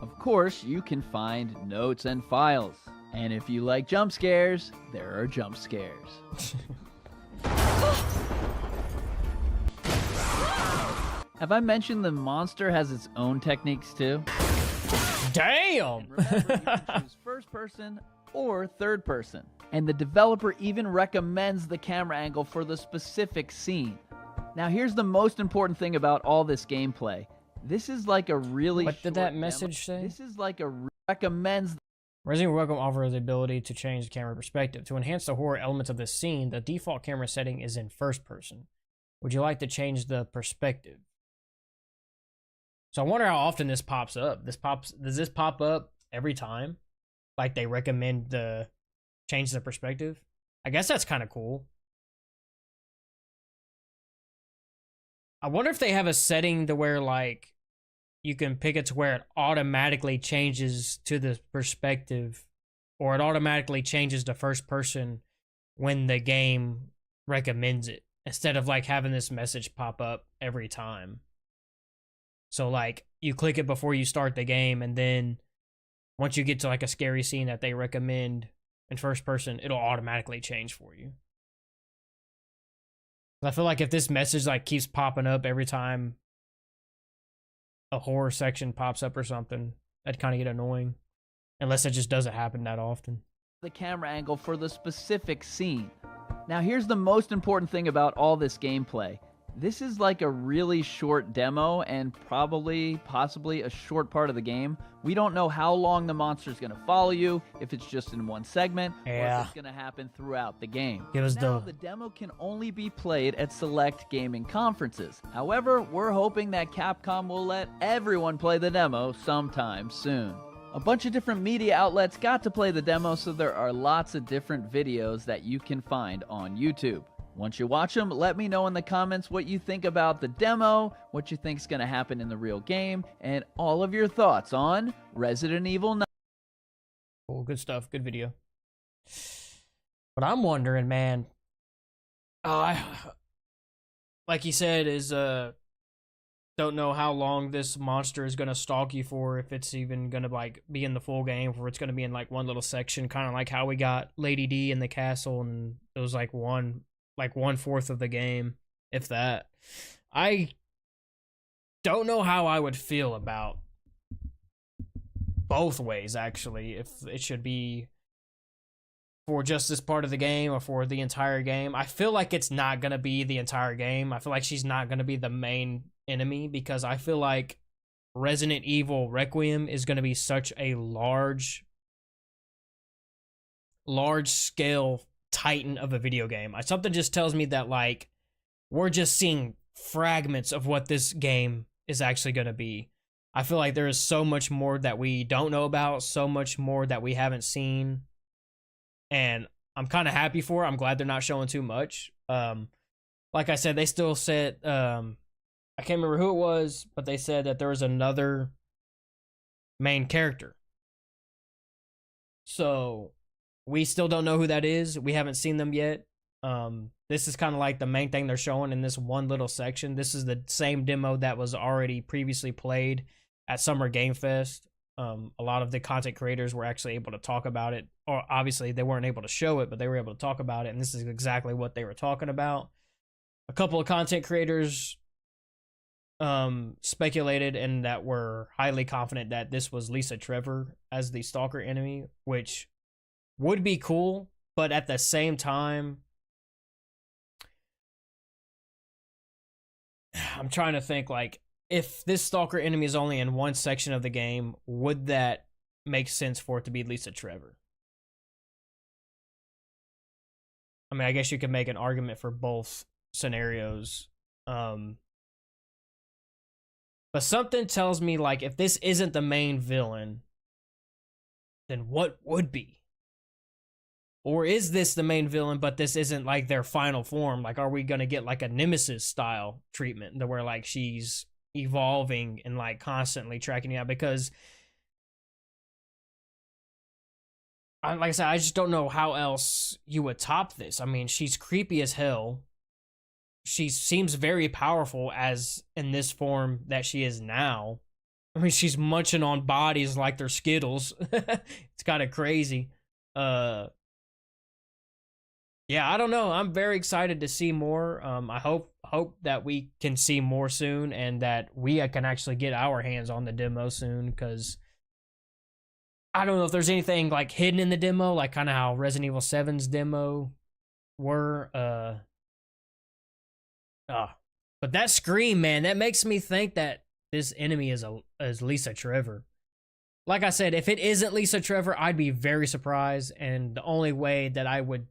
Of course, you can find notes and files. And if you like jump scares, there are jump scares. Have I mentioned the monster has its own techniques too? Damn! Remember, you can choose first person or third person. And the developer even recommends the camera angle for the specific scene. Now here's the most important thing about all this gameplay. This is like a really What did that short message demo. say? This is like a recommends. Resident Evil Requiem offers the ability to change the camera perspective. To enhance the horror elements of this scene, the default camera setting is in first person. Would you like to change the perspective? So I wonder how often this pops up. Does this pop up every time? Like they recommend the change the perspective? I guess that's kind of cool. I wonder if they have a setting to where like you can pick it to where it automatically changes to the perspective, or it automatically changes to first person when the game recommends it, instead of like having this message pop up every time. So like you click it before you start the game, and then once you get to like a scary scene that they recommend in first person, it'll automatically change for you. I feel like if this message like keeps popping up every time a horror section pops up or something, that'd kind of get annoying. Unless it just doesn't happen that often. The camera angle for the specific scene. Now here's the most important thing about all this gameplay. This is like a really short demo and possibly a short part of the game. We don't know how long the monster's gonna follow you, if it's just in one segment, or if it's gonna happen throughout the game. The demo can only be played at select gaming conferences. However, we're hoping that Capcom will let everyone play the demo sometime soon. A bunch of different media outlets got to play the demo, so there are lots of different videos that you can find on YouTube. Once you watch them, let me know in the comments what you think about the demo, what you think is going to happen in the real game, and all of your thoughts on Resident Evil 9. Cool, good stuff, good video. But I'm wondering, man, like you said, is don't know how long this monster is gonna stalk you for, if it's even gonna like be in the full game, or it's gonna be in like one little section, kind of like how we got Lady D in the castle, and it was like 1/4 of the game, if that. I don't know how I would feel about both ways, actually, if it should be for just this part of the game or for the entire game. I feel like it's not gonna be the entire game. I feel like she's not gonna be the main enemy, because I feel like Resident Evil Requiem is gonna be such a large scale titan of a video game. Something just tells me that like we're just seeing fragments of what this game is actually gonna be. I feel like there is so much more that we don't know about, so much more that we haven't seen, and I'm kind of happy for it. I'm glad they're not showing too much. Like I said, they still said, I can't remember who it was, but they said that there was another main character. So we still don't know who that is. We haven't seen them yet. This is kind of like the main thing they're showing in this one little section. This is the same demo that was already previously played at Summer Game Fest. A lot of the content creators were actually able to talk about it. Or obviously they weren't able to show it, but they were able to talk about it. And this is exactly what they were talking about. A couple of content creators speculated and that were highly confident that this was Lisa Trevor as the stalker enemy, which would be cool, but at the same time, I'm trying to think, like, if this stalker enemy is only in one section of the game, would that make sense for it to be Lisa Trevor? I mean, I guess you could make an argument for both scenarios. But something tells me, like, if this isn't the main villain, then what would be? Or is this the main villain, but this isn't, like, their final form? Like, are we gonna get, like, a Nemesis-style treatment where, like, she's evolving and, like, constantly tracking you out? Because, like I said, I just don't know how else you would top this. I mean, she's creepy as hell. She seems very powerful as in this form that she is now. I mean, she's munching on bodies like they're Skittles. It's kind of crazy. Yeah, I don't know. I'm very excited to see more. I hope that we can see more soon, and that we can actually get our hands on the demo soon, because I don't know if there's anything like hidden in the demo, like kind of how Resident Evil 7's demo were. But that scream, man, that makes me think that this enemy is Lisa Trevor. Like I said, if it isn't Lisa Trevor, I'd be very surprised, and the only way that I would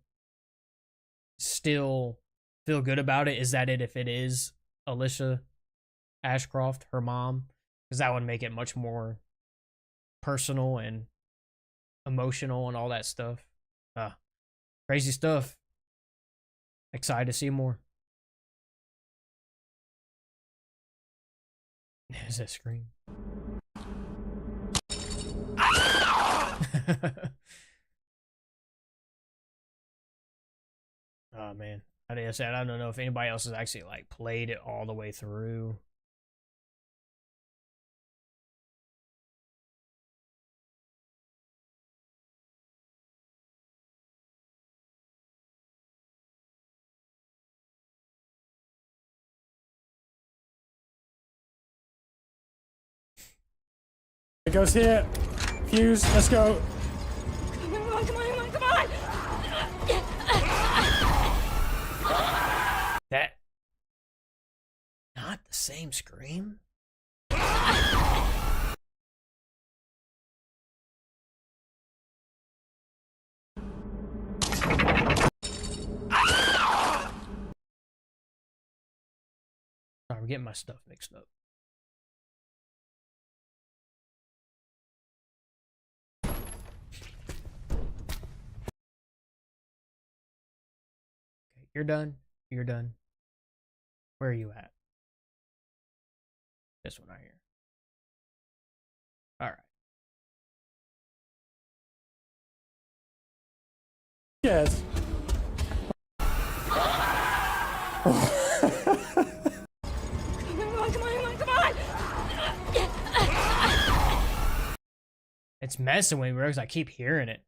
still feel good about it is that if it is Alicia Ashcroft, her mom, because that would make it much more personal and emotional and all that stuff. Crazy stuff. Excited to see more. Is that scream? Oh man, I don't know if anybody else has actually like played it all the way through. goes here. Fuse, let's go. Come on, come on, come on, come on! That. Not the same scream? Sorry, I'm getting my stuff mixed up. Okay, you're done. You're done. Where are you at? This one right here. All right. Yes. Come on, come on, come on! It's messing with me because I keep hearing it.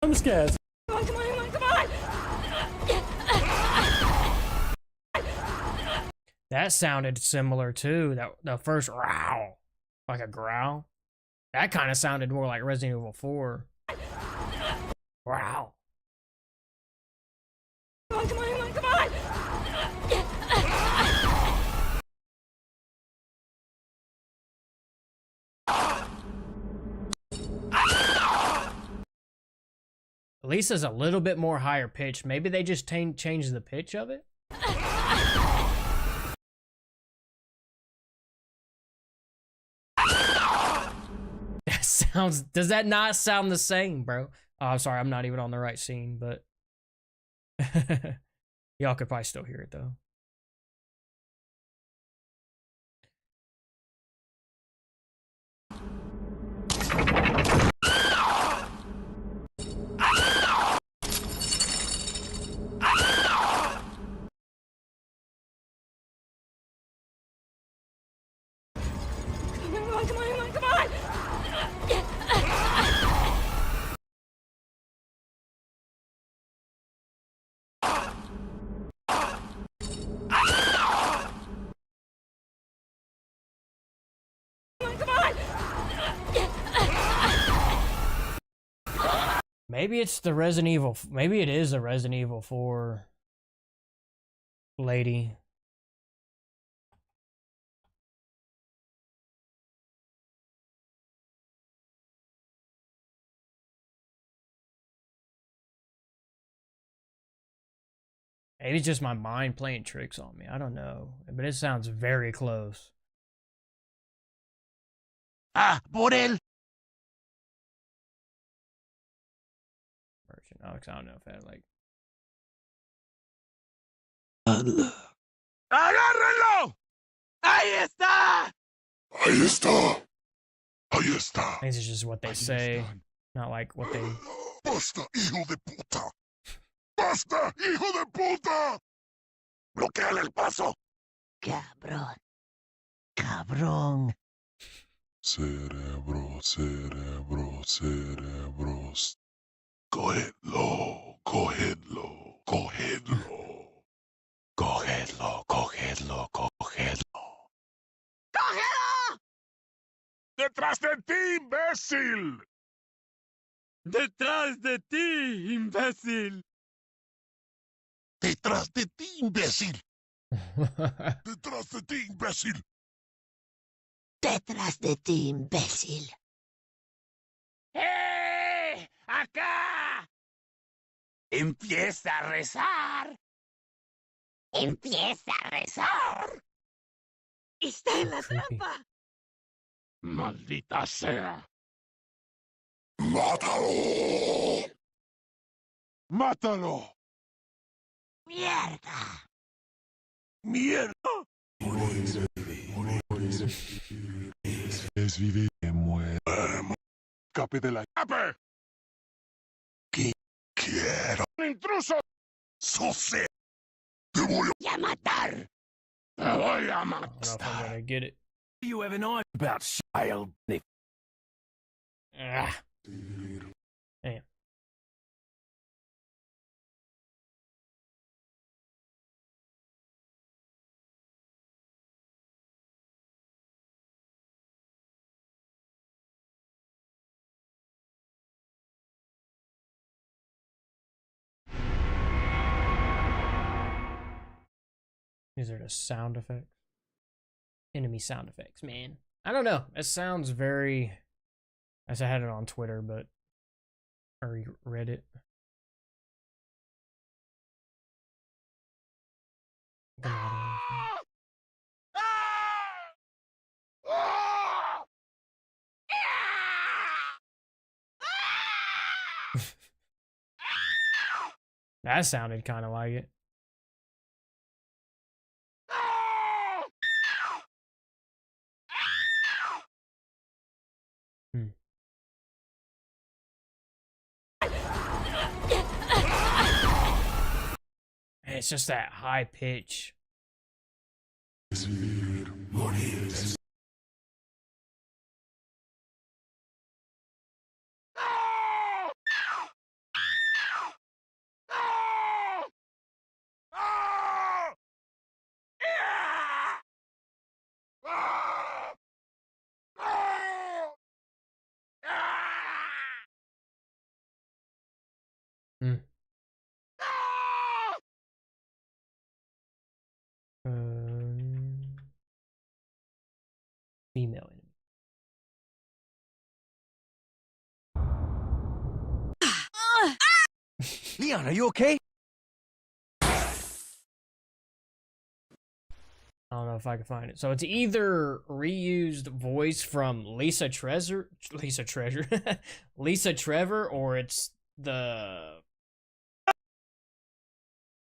I'm scared. Come on, come on, come on! That sounded similar too. That the first growl, like a growl. That kind of sounded more like Resident Evil 4. Wow. Come on, come on, come on! At least it's a little bit more higher pitch. Maybe they just changed the pitch of it. That sounds. Does that not sound the same, bro? Oh, I'm sorry. I'm not even on the right scene, but y'all could probably still hear it though. Come on, come on, come on! Come on! Maybe it's the Resident Evil. Maybe it is a Resident Evil 4 lady. Maybe it's just my mind playing tricks on me. I don't know. But it sounds very close. Ah, por él. Merchant Alex, I don't know if that like. ¡Agárrenlo! ¡Ahí está! Ahí está. Ahí está. I think it's just what they say, not like what they. Basta, hijo de puta. Basta, hijo de puta. Bloqueale el paso. Cabrón. Cabrón. Cerebro, cerebro, cerebros. Cogedlo, cogedlo, cogedlo. Cogedlo, cogedlo, cogedlo. ¡Cógelo! ¡Detrás de ti, imbécil! ¡Detrás de ti, imbécil! ¡Detrás de ti, imbécil! ¡Detrás de ti, imbécil! Detrás de ti, imbécil. ¡Acá! ¡Empieza a rezar! Empieza a rezar. ¡Está en la Creepy. trampa! ¡Maldita sea! ¡Mátalo! ¡Mátalo! Mierda. ¡Mierda! Es vivir que muere. ¡Escape de la... ¡Escape! intruso! ¡Sucia! ¡Te voy ¡Ya matar! ¡Te voy a I don't know if I'm matar! gonna get it. You have an eye about child. Ah. Damn. These are the sound effects. Enemy sound effects, man. I don't know. It sounds very... As I had it on Twitter, but... Or Reddit. That sounded kind of like it. Hmm. It's just that high pitch. Hmm. Female enemy. Leon, are you okay? I don't know if I can find it. So it's either reused voice from Lisa Trevor, Lisa Trevor, or it's the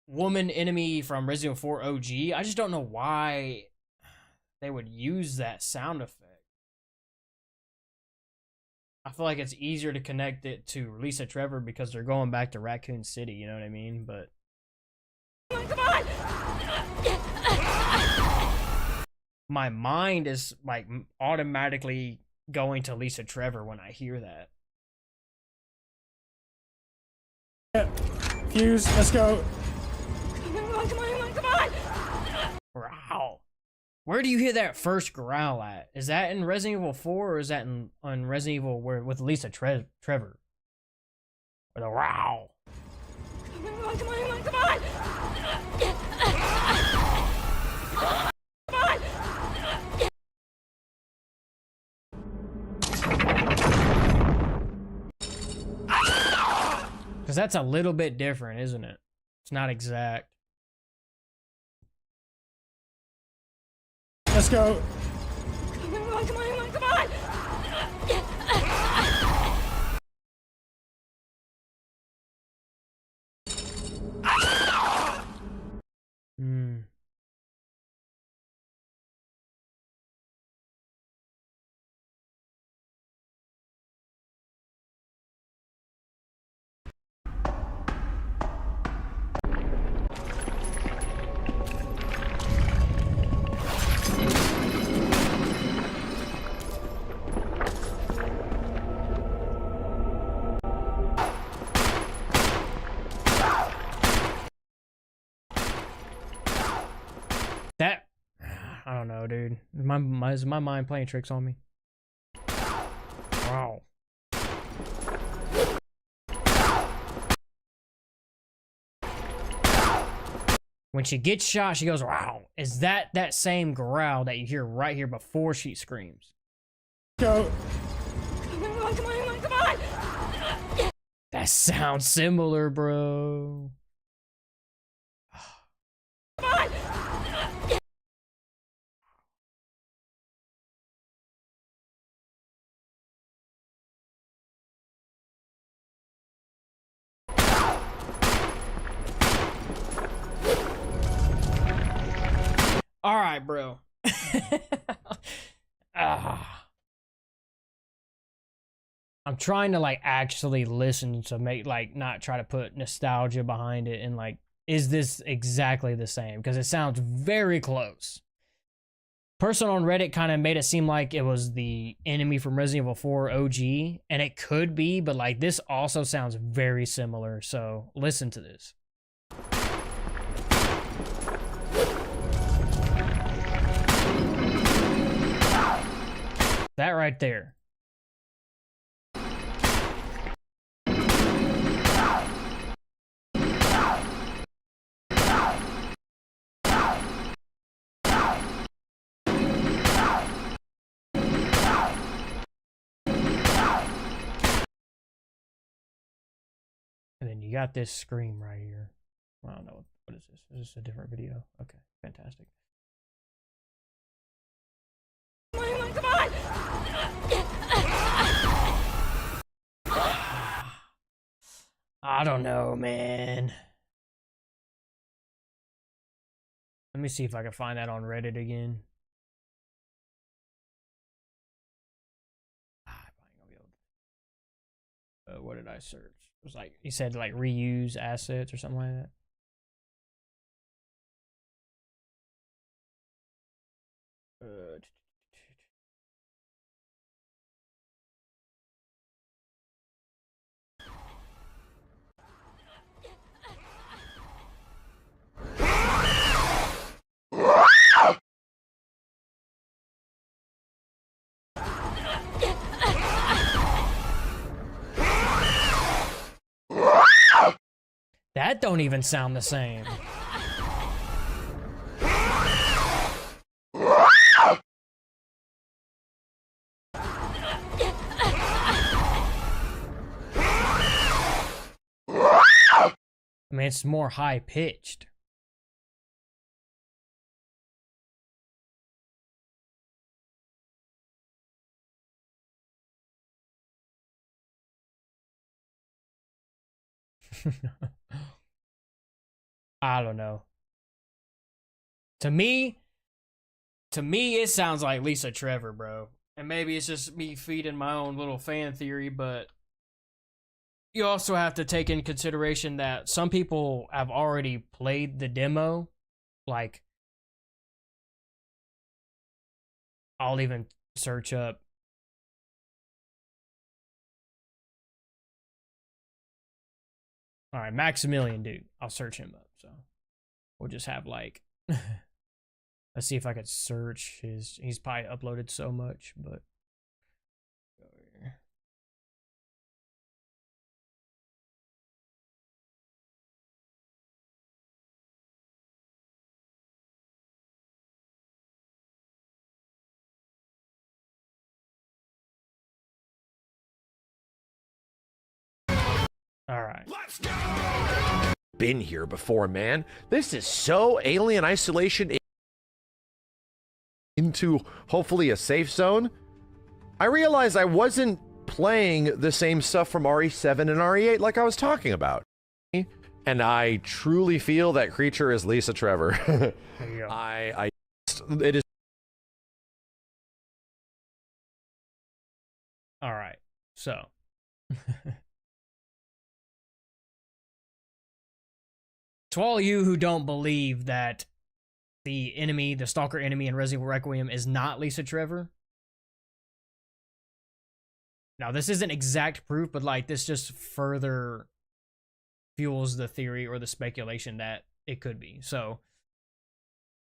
woman enemy from Resident Evil 4 OG. I just don't know why they would use that sound effect. I feel like it's easier to connect it to Lisa Trevor because they're going back to Raccoon City, you know what I mean? But Come on! my mind is like automatically going to Lisa Trevor when I hear that. Fuse, let's go. Come on, come on, come on! Growl. Where do you hear that first growl at? Is that in Resident Evil 4 or is that in on Resident Evil where with Lisa Trevor? Or the growl. Come on, come on, come on! Come on! Because that's a little bit different, isn't it? It's not exact. Let's go. Come on, come on, come on! Hmm. That I don't know, dude. Is my mind playing tricks on me? Wow. When she gets shot, she goes, wow. Is that same growl that you hear right here before she screams? Go. Come on, come on, come on! That sounds similar, bro. Come on! All right, bro. Ah. I'm trying to like actually listen to make like not try to put nostalgia behind it and like, is this exactly the same? Because it sounds very close. Person on Reddit kind of made it seem like it was the enemy from Resident Evil 4 OG, and it could be, but like this also sounds very similar. So listen to this. That right there. And then you got this scream right here. I don't know. What is this? Is this a different video? Okay, fantastic. Come on, come on! I don't know, man. Let me see if I can find that on Reddit again. What did I search? It was like, he said like reuse assets or something like that. That don't even sound the same. I mean, it's more high pitched. I don't know. To me, it sounds like Lisa Trevor, bro. And maybe it's just me feeding my own little fan theory, but you also have to take in consideration that some people have already played the demo. Like, I'll even search up. All right, Maximilian, dude. I'll search him up. So we'll just have like, let's see if I could search his. He's probably uploaded so much, but. All right. Let's go! Been here before, man. This is so Alien Isolation into hopefully a safe zone. I realized I wasn't playing the same stuff from RE7 and RE8 like I was talking about. And I truly feel that creature is Lisa Trevor. There you go. It is. All right. So. To all you who don't believe that the enemy, the stalker enemy in Resident Evil Requiem is not Lisa Trevor. Now, this isn't exact proof, but like this just further fuels the theory or the speculation that it could be. So,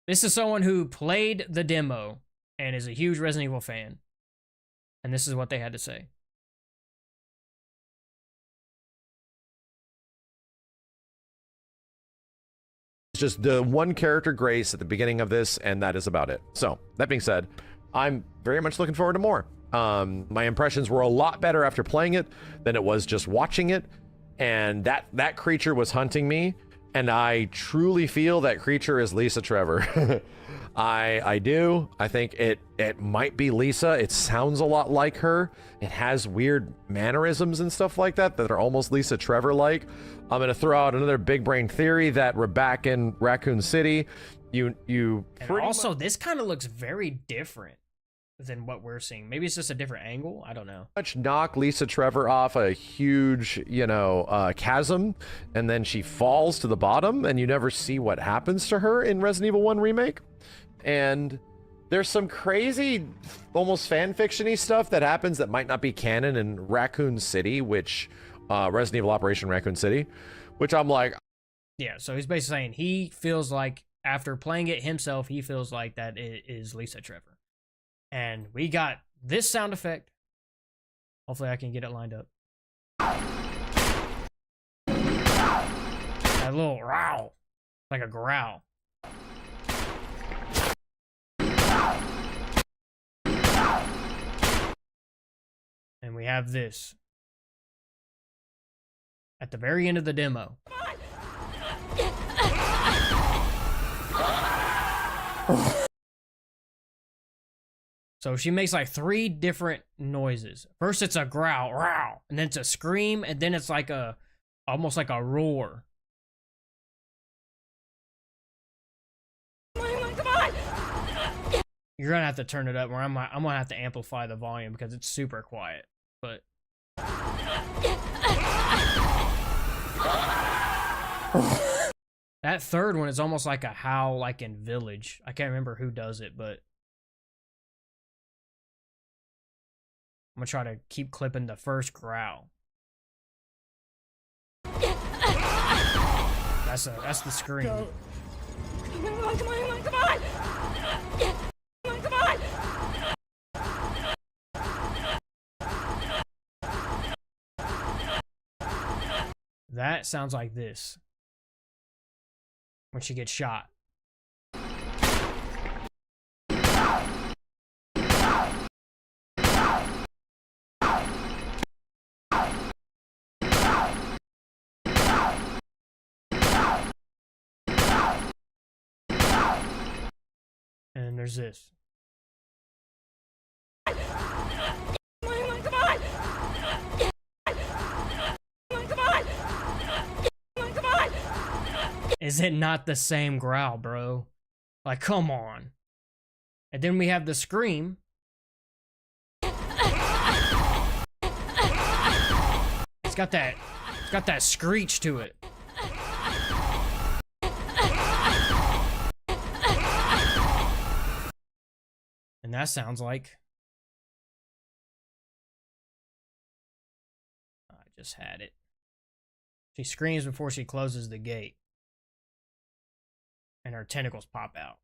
this is someone who played the demo and is a huge Resident Evil fan. And this is what they had to say. Just the one character, Grace, at the beginning of this, and that is about it. So, that being said, I'm very much looking forward to more. My impressions were a lot better after playing it than it was just watching it, and that creature was hunting me, and I truly feel that creature is Lisa Trevor. I do. I think it might be Lisa. It sounds a lot like her. It has weird mannerisms and stuff like that that are almost Lisa Trevor-like. I'm gonna throw out another big brain theory that we're back in Raccoon City. And also, this kind of looks very different. than what we're seeing. Maybe it's just a different angle. I don't know. Much knock Lisa Trevor off a huge, chasm, and then she falls to the bottom, and you never see what happens to her in Resident Evil 1 Remake. And there's some crazy, almost fan fiction-y stuff that happens that might not be canon in Raccoon City, which, Resident Evil Operation Raccoon City, which I'm like... Yeah, so he's basically saying he feels like, after playing it himself, he feels like that it is Lisa Trevor. And we got this sound effect. Hopefully I can get it lined up. That little growl. Like a growl. And we have this. At the very end of the demo. So she makes like 3 different noises. First it's a growl, growl, and then it's a scream, and then it's like almost like a roar. Come on! You're gonna have to turn it up, or I'm gonna have to amplify the volume because it's super quiet. But that third one is almost like a howl, like in Village. I can't remember who does it, but I'm gonna try to keep clipping the first growl. That's the scream. Go. Come on! That sounds like this. When she gets shot. And there's this. Is it not the same growl, bro? Like, come on. And then we have the scream. It's got that screech to it. And that sounds like... I just had it. She screams before she closes the gate. And her tentacles pop out.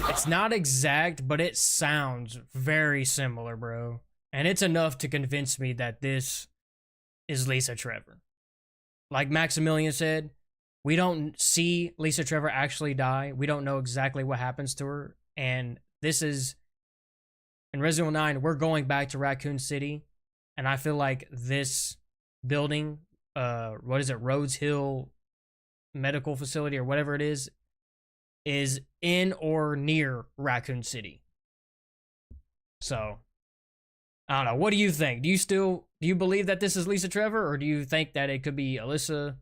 It's not exact, but it sounds very similar, bro. And it's enough to convince me that this is Lisa Trevor. Like Maximilian said, we don't see Lisa Trevor actually die. We don't know exactly what happens to her. And this is, in Resident Evil 9, we're going back to Raccoon City. And I feel like this building, what is it, Rhodes Hill Medical Facility or whatever it is in or near Raccoon City. So, I don't know. What do you think? Do you believe that this is Lisa Trevor, or do you think that it could be Alyssa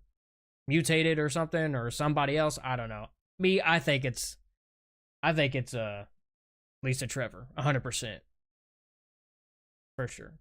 mutated or something, or somebody else? I don't know. Me, I think it's Lisa Trevor, 100%. For sure.